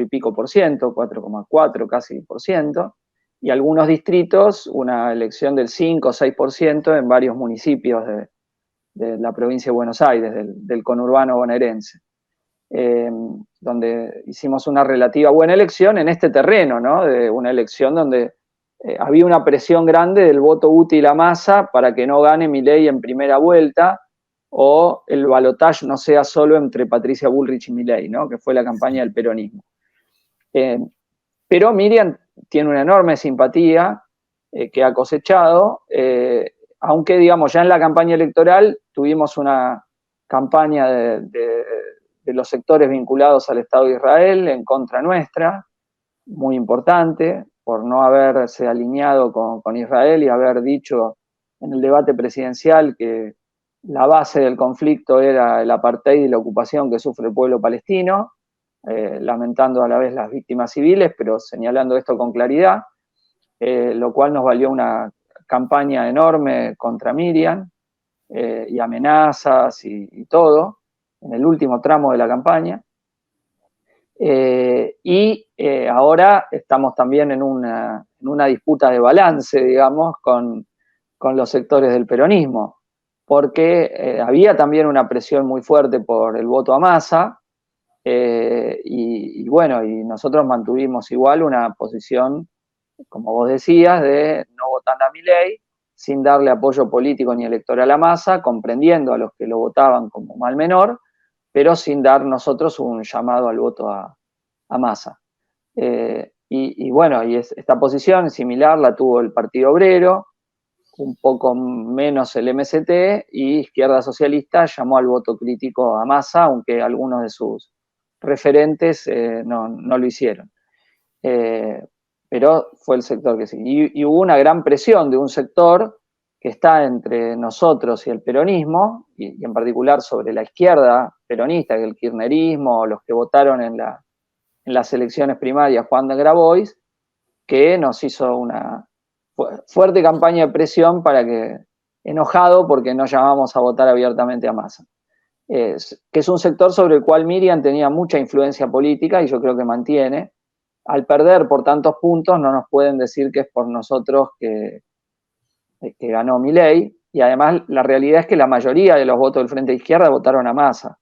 y pico por ciento, 4,4 casi por ciento, y algunos distritos una elección del 5 o 6% en varios municipios de la provincia de Buenos Aires, del conurbano bonaerense. Donde hicimos una relativa buena elección en este terreno, ¿no? De una elección donde había una presión grande del voto útil a Massa para que no gane Milei en primera vuelta o el balotaje no sea solo entre Patricia Bullrich y Milei, ¿no? Que fue la campaña del peronismo. Pero Miriam tiene una enorme simpatía que ha cosechado, aunque, digamos, ya en la campaña electoral tuvimos una campaña de los sectores vinculados al Estado de Israel en contra nuestra, muy importante, por no haberse alineado con Israel y haber dicho en el debate presidencial que la base del conflicto era el apartheid y la ocupación que sufre el pueblo palestino, lamentando a la vez las víctimas civiles, pero señalando esto con claridad, lo cual nos valió una campaña enorme contra Miriam y amenazas y todo, en el último tramo de la campaña. Ahora estamos también en una disputa de balance, digamos, con los sectores del peronismo, porque había también una presión muy fuerte por el voto a Massa, y nosotros mantuvimos igual una posición, como vos decías, de no votar a Milei, sin darle apoyo político ni electoral a Massa, comprendiendo a los que lo votaban como mal menor, pero sin dar nosotros un llamado al voto a Massa. Esta posición similar la tuvo el Partido Obrero, un poco menos el MST, y Izquierda Socialista llamó al voto crítico a Massa, aunque algunos de sus referentes no lo hicieron. Pero fue el sector que sí. Y hubo una gran presión de un sector que está entre nosotros y el peronismo, y en particular sobre la izquierda peronista, que es el kirchnerismo, los que votaron en las elecciones primarias Juan de Grabois, que nos hizo una fuerte campaña de presión para que, enojado porque no llamamos a votar abiertamente a Massa. Que es un sector sobre el cual Miriam tenía mucha influencia política y yo creo que mantiene. Al perder por tantos puntos no nos pueden decir que es por nosotros que ganó Milei, y además la realidad es que la mayoría de los votos del Frente de Izquierda votaron a Massa.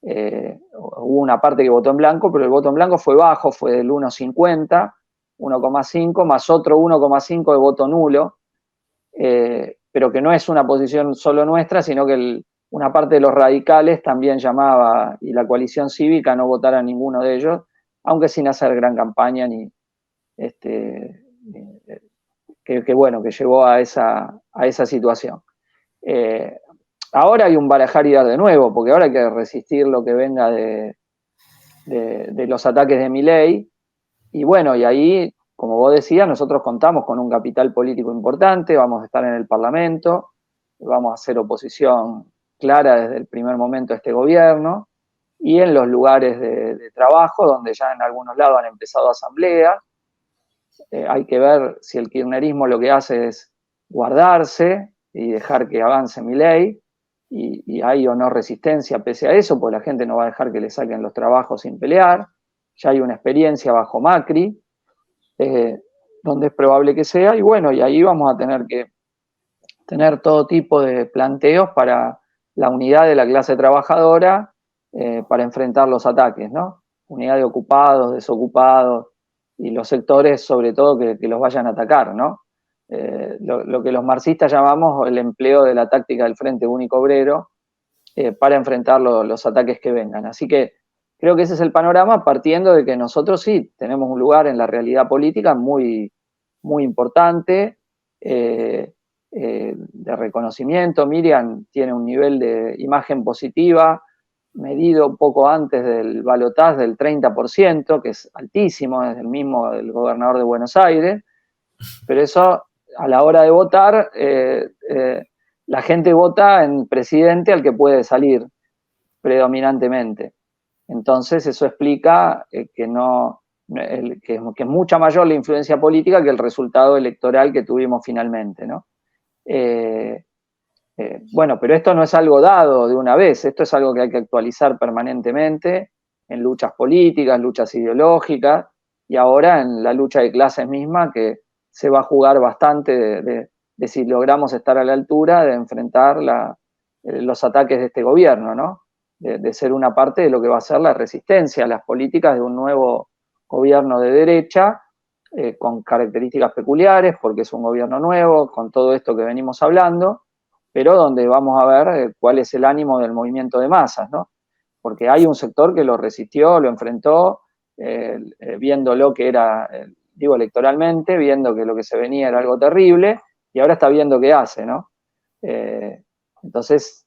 Hubo una parte que votó en blanco, pero el voto en blanco fue bajo, fue del 1,50, 1,5, más otro 1,5 de voto nulo, pero que no es una posición solo nuestra, sino que una parte de los radicales también llamaba, y la coalición cívica, a no votar a ninguno de ellos, aunque sin hacer gran campaña ni que llevó a esa situación. Ahora hay un barajar y dar de nuevo, porque ahora hay que resistir lo que venga de los ataques de Milei, y ahí, como vos decías, nosotros contamos con un capital político importante, vamos a estar en el Parlamento, vamos a hacer oposición clara desde el primer momento a este gobierno, y en los lugares de trabajo, donde ya en algunos lados han empezado asambleas. Hay que ver si el kirchnerismo lo que hace es guardarse y dejar que avance Milei, y hay o no resistencia pese a eso, pues la gente no va a dejar que le saquen los trabajos sin pelear. Ya hay una experiencia bajo Macri, donde es probable que sea, y ahí vamos a tener que tener todo tipo de planteos para la unidad de la clase trabajadora, para enfrentar los ataques, ¿no? Unidad de ocupados, desocupados, y los sectores, sobre todo, que los vayan a atacar, ¿no? Lo que los marxistas llamamos el empleo de la táctica del Frente Único Obrero, para enfrentar los ataques que vengan. Así que creo que ese es el panorama, partiendo de que nosotros sí tenemos un lugar en la realidad política muy, muy importante, de reconocimiento. Miriam tiene un nivel de imagen positiva, medido poco antes del balotaje del 30%, que es altísimo, es el mismo del gobernador de Buenos Aires, pero eso a la hora de votar, la gente vota en presidente al que puede salir predominantemente. Entonces eso explica que es mucha mayor la influencia política que el resultado electoral que tuvimos finalmente, ¿no? Bueno, pero esto no es algo dado de una vez, esto es algo que hay que actualizar permanentemente en luchas políticas, luchas ideológicas, y ahora en la lucha de clases misma, que se va a jugar bastante de si logramos estar a la altura de enfrentar los ataques de este gobierno, ¿no? De ser una parte de lo que va a ser la resistencia a las políticas de un nuevo gobierno de derecha, con características peculiares, porque es un gobierno nuevo, con todo esto que venimos hablando, pero donde vamos a ver cuál es el ánimo del movimiento de masas, ¿no? Porque hay un sector que lo resistió, lo enfrentó, viendo lo que era, digo electoralmente, viendo que lo que se venía era algo terrible, y ahora está viendo qué hace, ¿no? Entonces,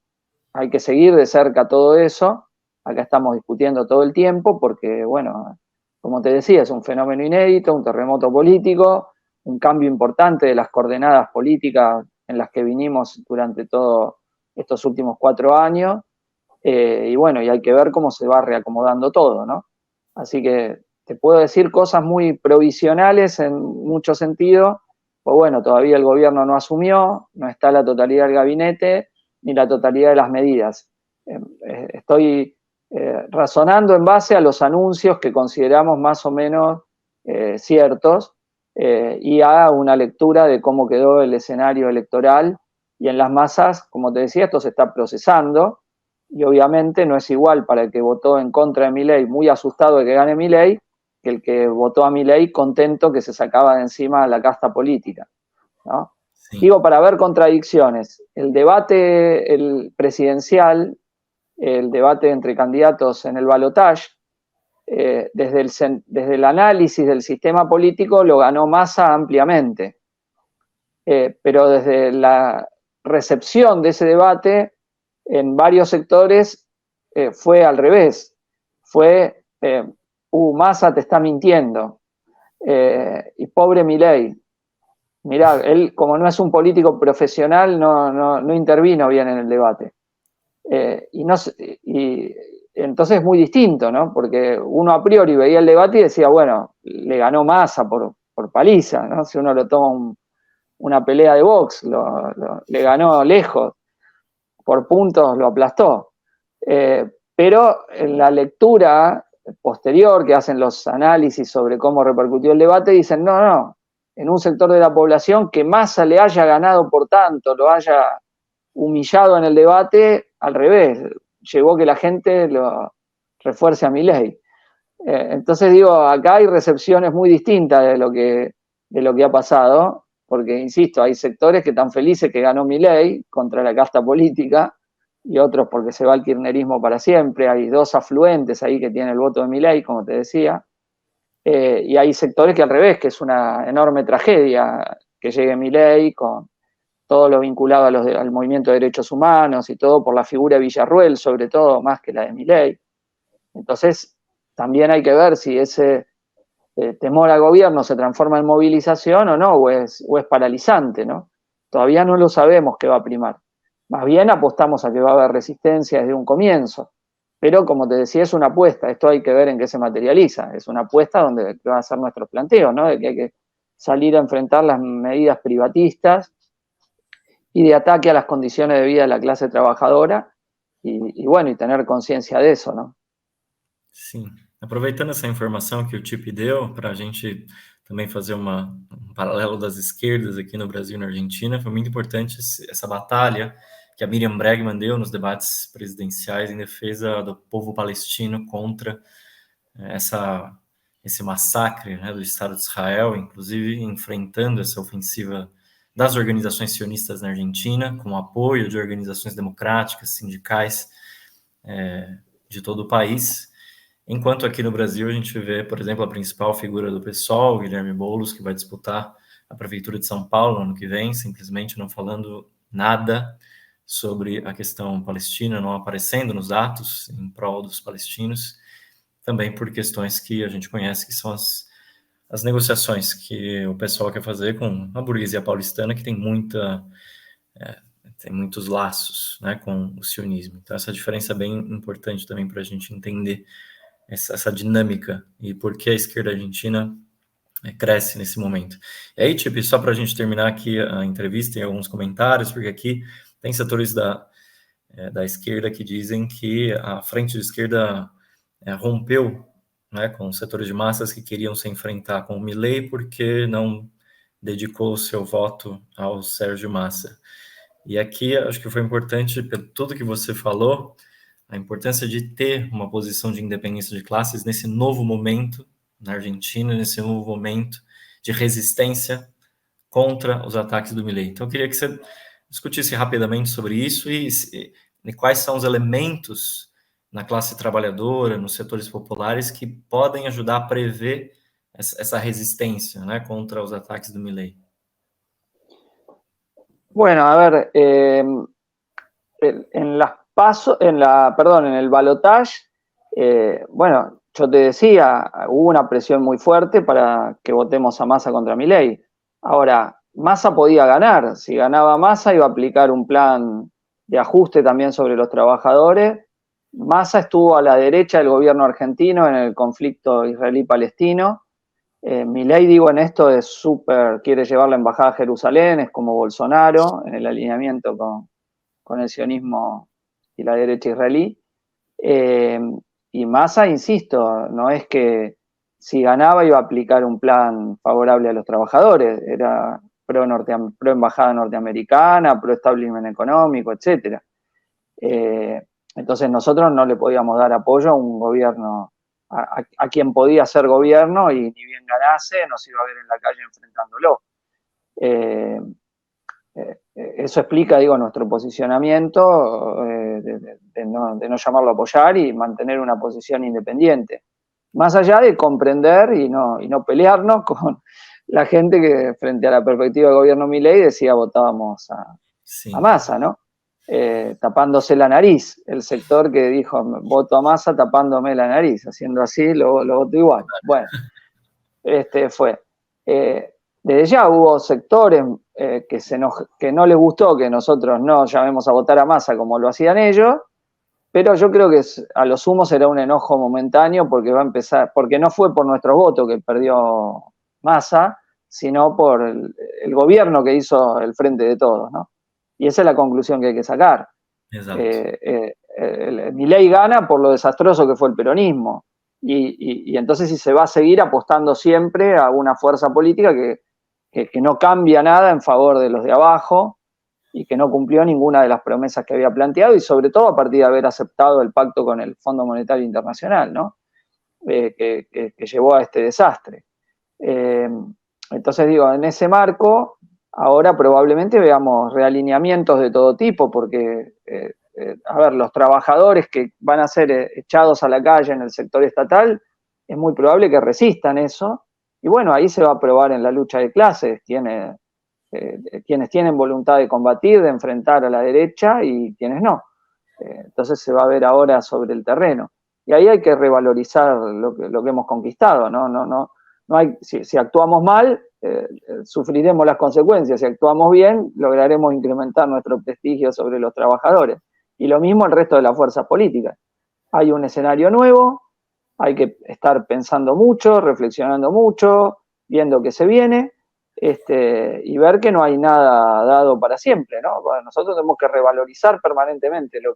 hay que seguir de cerca todo eso. Acá estamos discutiendo todo el tiempo porque, bueno, como te decía, es un fenómeno inédito, un terremoto político, un cambio importante de las coordenadas políticas en las que vinimos durante todos estos últimos 4 años. Y bueno, y hay que ver cómo se va reacomodando todo, ¿no? Así que te puedo decir cosas muy provisionales en mucho sentido, pues bueno, todavía el gobierno no asumió, no está la totalidad del gabinete, ni la totalidad de las medidas. Estoy razonando en base a los anuncios que consideramos más o menos ciertos, y a una lectura de cómo quedó el escenario electoral, y en las masas, como te decía, esto se está procesando, y obviamente no es igual para el que votó en contra de Milei, muy asustado de que gane Milei, que el que votó a Milei contento que se sacaba de encima la casta política, ¿no? Sim. Digo, para ver contradicciones, el debate presidencial, el debate entre candidatos en el balotaje, desde el análisis del sistema político lo ganó Massa ampliamente, pero desde la recepción de ese debate en varios sectores fue al revés, fue Massa te está mintiendo, y pobre Milei. Mirá, él como no es un político profesional no intervino bien en el debate. Y entonces es muy distinto, ¿no? Porque uno a priori veía el debate y decía, bueno, le ganó Massa por paliza, ¿no? Si uno lo toma una pelea de box, le ganó lejos, por puntos lo aplastó. Pero en la lectura posterior que hacen los análisis sobre cómo repercutió el debate, dicen, no, en un sector de la población que Massa le haya ganado por tanto, lo haya humillado en el debate, al revés, llegó que la gente lo refuerce a Milei. Entonces digo, acá hay recepciones muy distintas de lo que ha pasado, porque insisto, hay sectores que están felices que ganó Milei contra la casta política, y otros porque se va el kirchnerismo para siempre. Hay 2 afluentes ahí que tienen el voto de Milei, como te decía, y hay sectores que al revés, que es una enorme tragedia que llegue Milei con todo lo vinculado al movimiento de derechos humanos y todo por la figura de Villarruel, sobre todo, más que la de Milei. Entonces, también hay que ver si ese temor al gobierno se transforma en movilización o no, o es paralizante, ¿no? Todavía no lo sabemos qué va a primar. Más bien apostamos a que va a haber resistencia desde un comienzo. Pero, como te decía, es una apuesta. Esto hay que ver en qué se materializa. Es una apuesta donde van a ser nuestros planteos, ¿no? De que hay que salir a enfrentar las medidas privatistas y de ataque a las condiciones de vida de la clase trabajadora, y bueno, y tener conciencia de eso, ¿no? Sim. Aproveitando essa informação que o Tipe deu, para a gente também fazer um paralelo das esquerdas aqui no Brasil e na Argentina, foi muito importante essa batalha que a Miriam Bregman deu nos debates presidenciais em defesa do povo palestino contra esse massacre, né, do Estado de Israel, inclusive enfrentando essa ofensiva das organizações sionistas na Argentina, com o apoio de organizações democráticas, sindicais de todo o país. Enquanto aqui no Brasil a gente vê, por exemplo, a principal figura do PSOL, Guilherme Boulos, que vai disputar a Prefeitura de São Paulo no ano que vem, simplesmente não falando nada sobre a questão palestina, não aparecendo nos atos em prol dos palestinos, também por questões que a gente conhece, que são as negociações que o pessoal quer fazer com a burguesia paulistana, que tem muitos laços, né, com o sionismo. Então essa diferença é bem importante também para a gente entender essa dinâmica e por que a esquerda argentina cresce nesse momento. E aí, Tipe, só para a gente terminar aqui a entrevista, tem alguns comentários, porque aqui tem setores da esquerda que dizem que a frente de esquerda rompeu, né, com os setores de massas que queriam se enfrentar com o Milei porque não dedicou o seu voto ao Sérgio Massa. E aqui acho que foi importante, por tudo que você falou, a importância de ter uma posição de independência de classes nesse novo momento na Argentina, nesse novo momento de resistência contra os ataques do Milei. Então, eu queria que você discutisse rapidamente sobre isso e quais são os elementos na classe trabalhadora, nos setores populares, que podem ajudar a prever essa resistência, né, contra os ataques do Milei. Bueno, a ver, en el balotaje, bueno, yo te decía, hubo una presión muy fuerte para que votemos a Massa contra Milei. Ahora, Massa podía ganar. Si ganaba Massa, iba a aplicar un plan de ajuste también sobre los trabajadores. Massa estuvo a la derecha del gobierno argentino en el conflicto israelí-palestino. Milei, digo, en esto es quiere llevar la embajada a Jerusalén, es como Bolsonaro, en el alineamiento con el sionismo y la derecha israelí. Y Massa, insisto, no es que si ganaba iba a aplicar un plan favorable a los trabajadores, era pro embajada norteamericana, pro establishment económico, etc. Entonces nosotros no le podíamos dar apoyo a un gobierno, a quien podía ser gobierno y ni bien ganase nos iba a ver en la calle enfrentándolo. Eso explica, digo, nuestro posicionamiento de no llamarlo a apoyar y mantener una posición independiente. Más allá de comprender y no pelearnos con la gente que frente a la perspectiva del gobierno Milei decía votábamos a Massa, ¿no? Tapándose la nariz, el sector que dijo voto a Massa tapándome la nariz, haciendo así lo voto igual. Bueno, fue. Desde ya hubo sectores que no les gustó que nosotros no llamemos a votar a Massa como lo hacían ellos, pero yo creo que a lo sumo será un enojo momentáneo porque no fue por nuestro voto que perdió Massa, sino por el gobierno que hizo el frente de todos, ¿no? Y esa es la conclusión que hay que sacar. Milei gana por lo desastroso que fue el peronismo. Y entonces si se va a seguir apostando siempre a una fuerza política que no cambia nada en favor de los de abajo y que no cumplió ninguna de las promesas que había planteado y sobre todo a partir de haber aceptado el pacto con el Fondo Monetario Internacional, ¿no? Que llevó a este desastre. Entonces digo, en ese marco ahora probablemente veamos realineamientos de todo tipo porque, a ver, los trabajadores que van a ser echados a la calle en el sector estatal, es muy probable que resistan eso. Y bueno, ahí se va a probar en la lucha de clases quienes tienen voluntad de combatir, de enfrentar a la derecha y quienes no. Entonces se va a ver ahora sobre el terreno. Y ahí hay que revalorizar lo que hemos conquistado, ¿no? No hay, si actuamos mal, sufriremos las consecuencias. Si actuamos bien, lograremos incrementar nuestro prestigio sobre los trabajadores. Y lo mismo el resto de las fuerzas políticas. Hay un escenario nuevo, hay que estar pensando mucho, reflexionando mucho, viendo qué se viene, y ver que no hay nada dado para siempre, ¿no? Bueno, nosotros tenemos que revalorizar permanentemente lo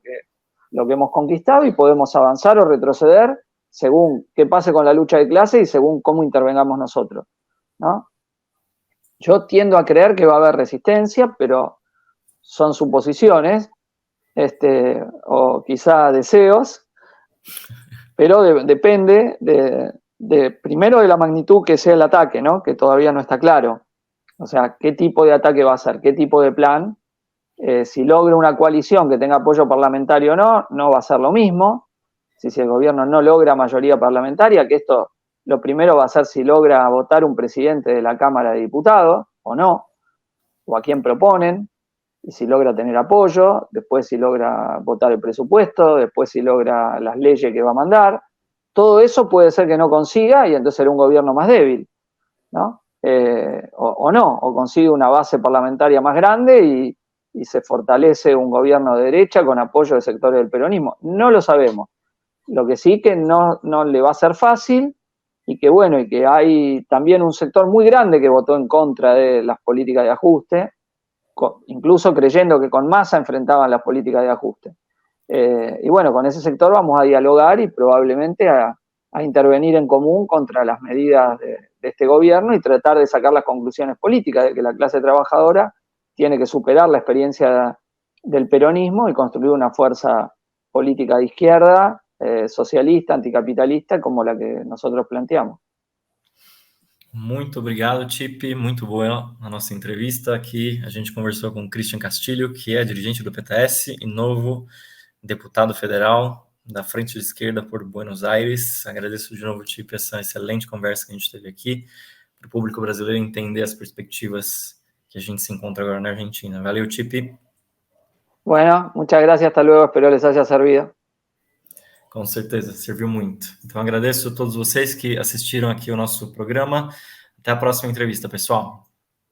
que hemos conquistado y podemos avanzar o retroceder según qué pase con la lucha de clase y según cómo intervengamos nosotros, ¿no? Yo tiendo a creer que va a haber resistencia, pero son suposiciones, o quizá deseos, pero depende primero de la magnitud que sea el ataque, ¿no? Que todavía no está claro. O sea, qué tipo de ataque va a ser, qué tipo de plan. Si logra una coalición que tenga apoyo parlamentario o no, no va a ser lo mismo. Si el gobierno no logra mayoría parlamentaria, que esto lo primero va a ser si logra votar un presidente de la Cámara de Diputados o no, o a quién proponen, y si logra tener apoyo, después si logra votar el presupuesto, después si logra las leyes que va a mandar. Todo eso puede ser que no consiga y entonces será un gobierno más débil, ¿no? O no, o consigue una base parlamentaria más grande y se fortalece un gobierno de derecha con apoyo de sectores del peronismo. No lo sabemos. Lo que sí que no le va a ser fácil y que bueno, y que hay también un sector muy grande que votó en contra de las políticas de ajuste, incluso creyendo que con Massa enfrentaban las políticas de ajuste. Y bueno, con ese sector vamos a dialogar y probablemente a intervenir en común contra las medidas de este gobierno y tratar de sacar las conclusiones políticas de que la clase trabajadora tiene que superar la experiencia del peronismo y construir una fuerza política de izquierda, socialista, anticapitalista, como la que nosotros planteamos. Muito obrigado, Tipe. Muito boa a nossa entrevista aqui. A gente conversou com o Christian Castilho, que é dirigente do PTS e novo deputado federal da Frente de Esquerda por Buenos Aires. Agradeço de novo, Tipe, essa excelente conversa que a gente teve aqui, para o público brasileiro entender as perspectivas que a gente se encontra agora na Argentina. Valeu, Tipe. Bueno, muchas gracias, hasta luego, espero les haya servido. Com certeza, serviu muito. Então agradeço a todos vocês que assistiram aqui o nosso programa. Até a próxima entrevista, pessoal.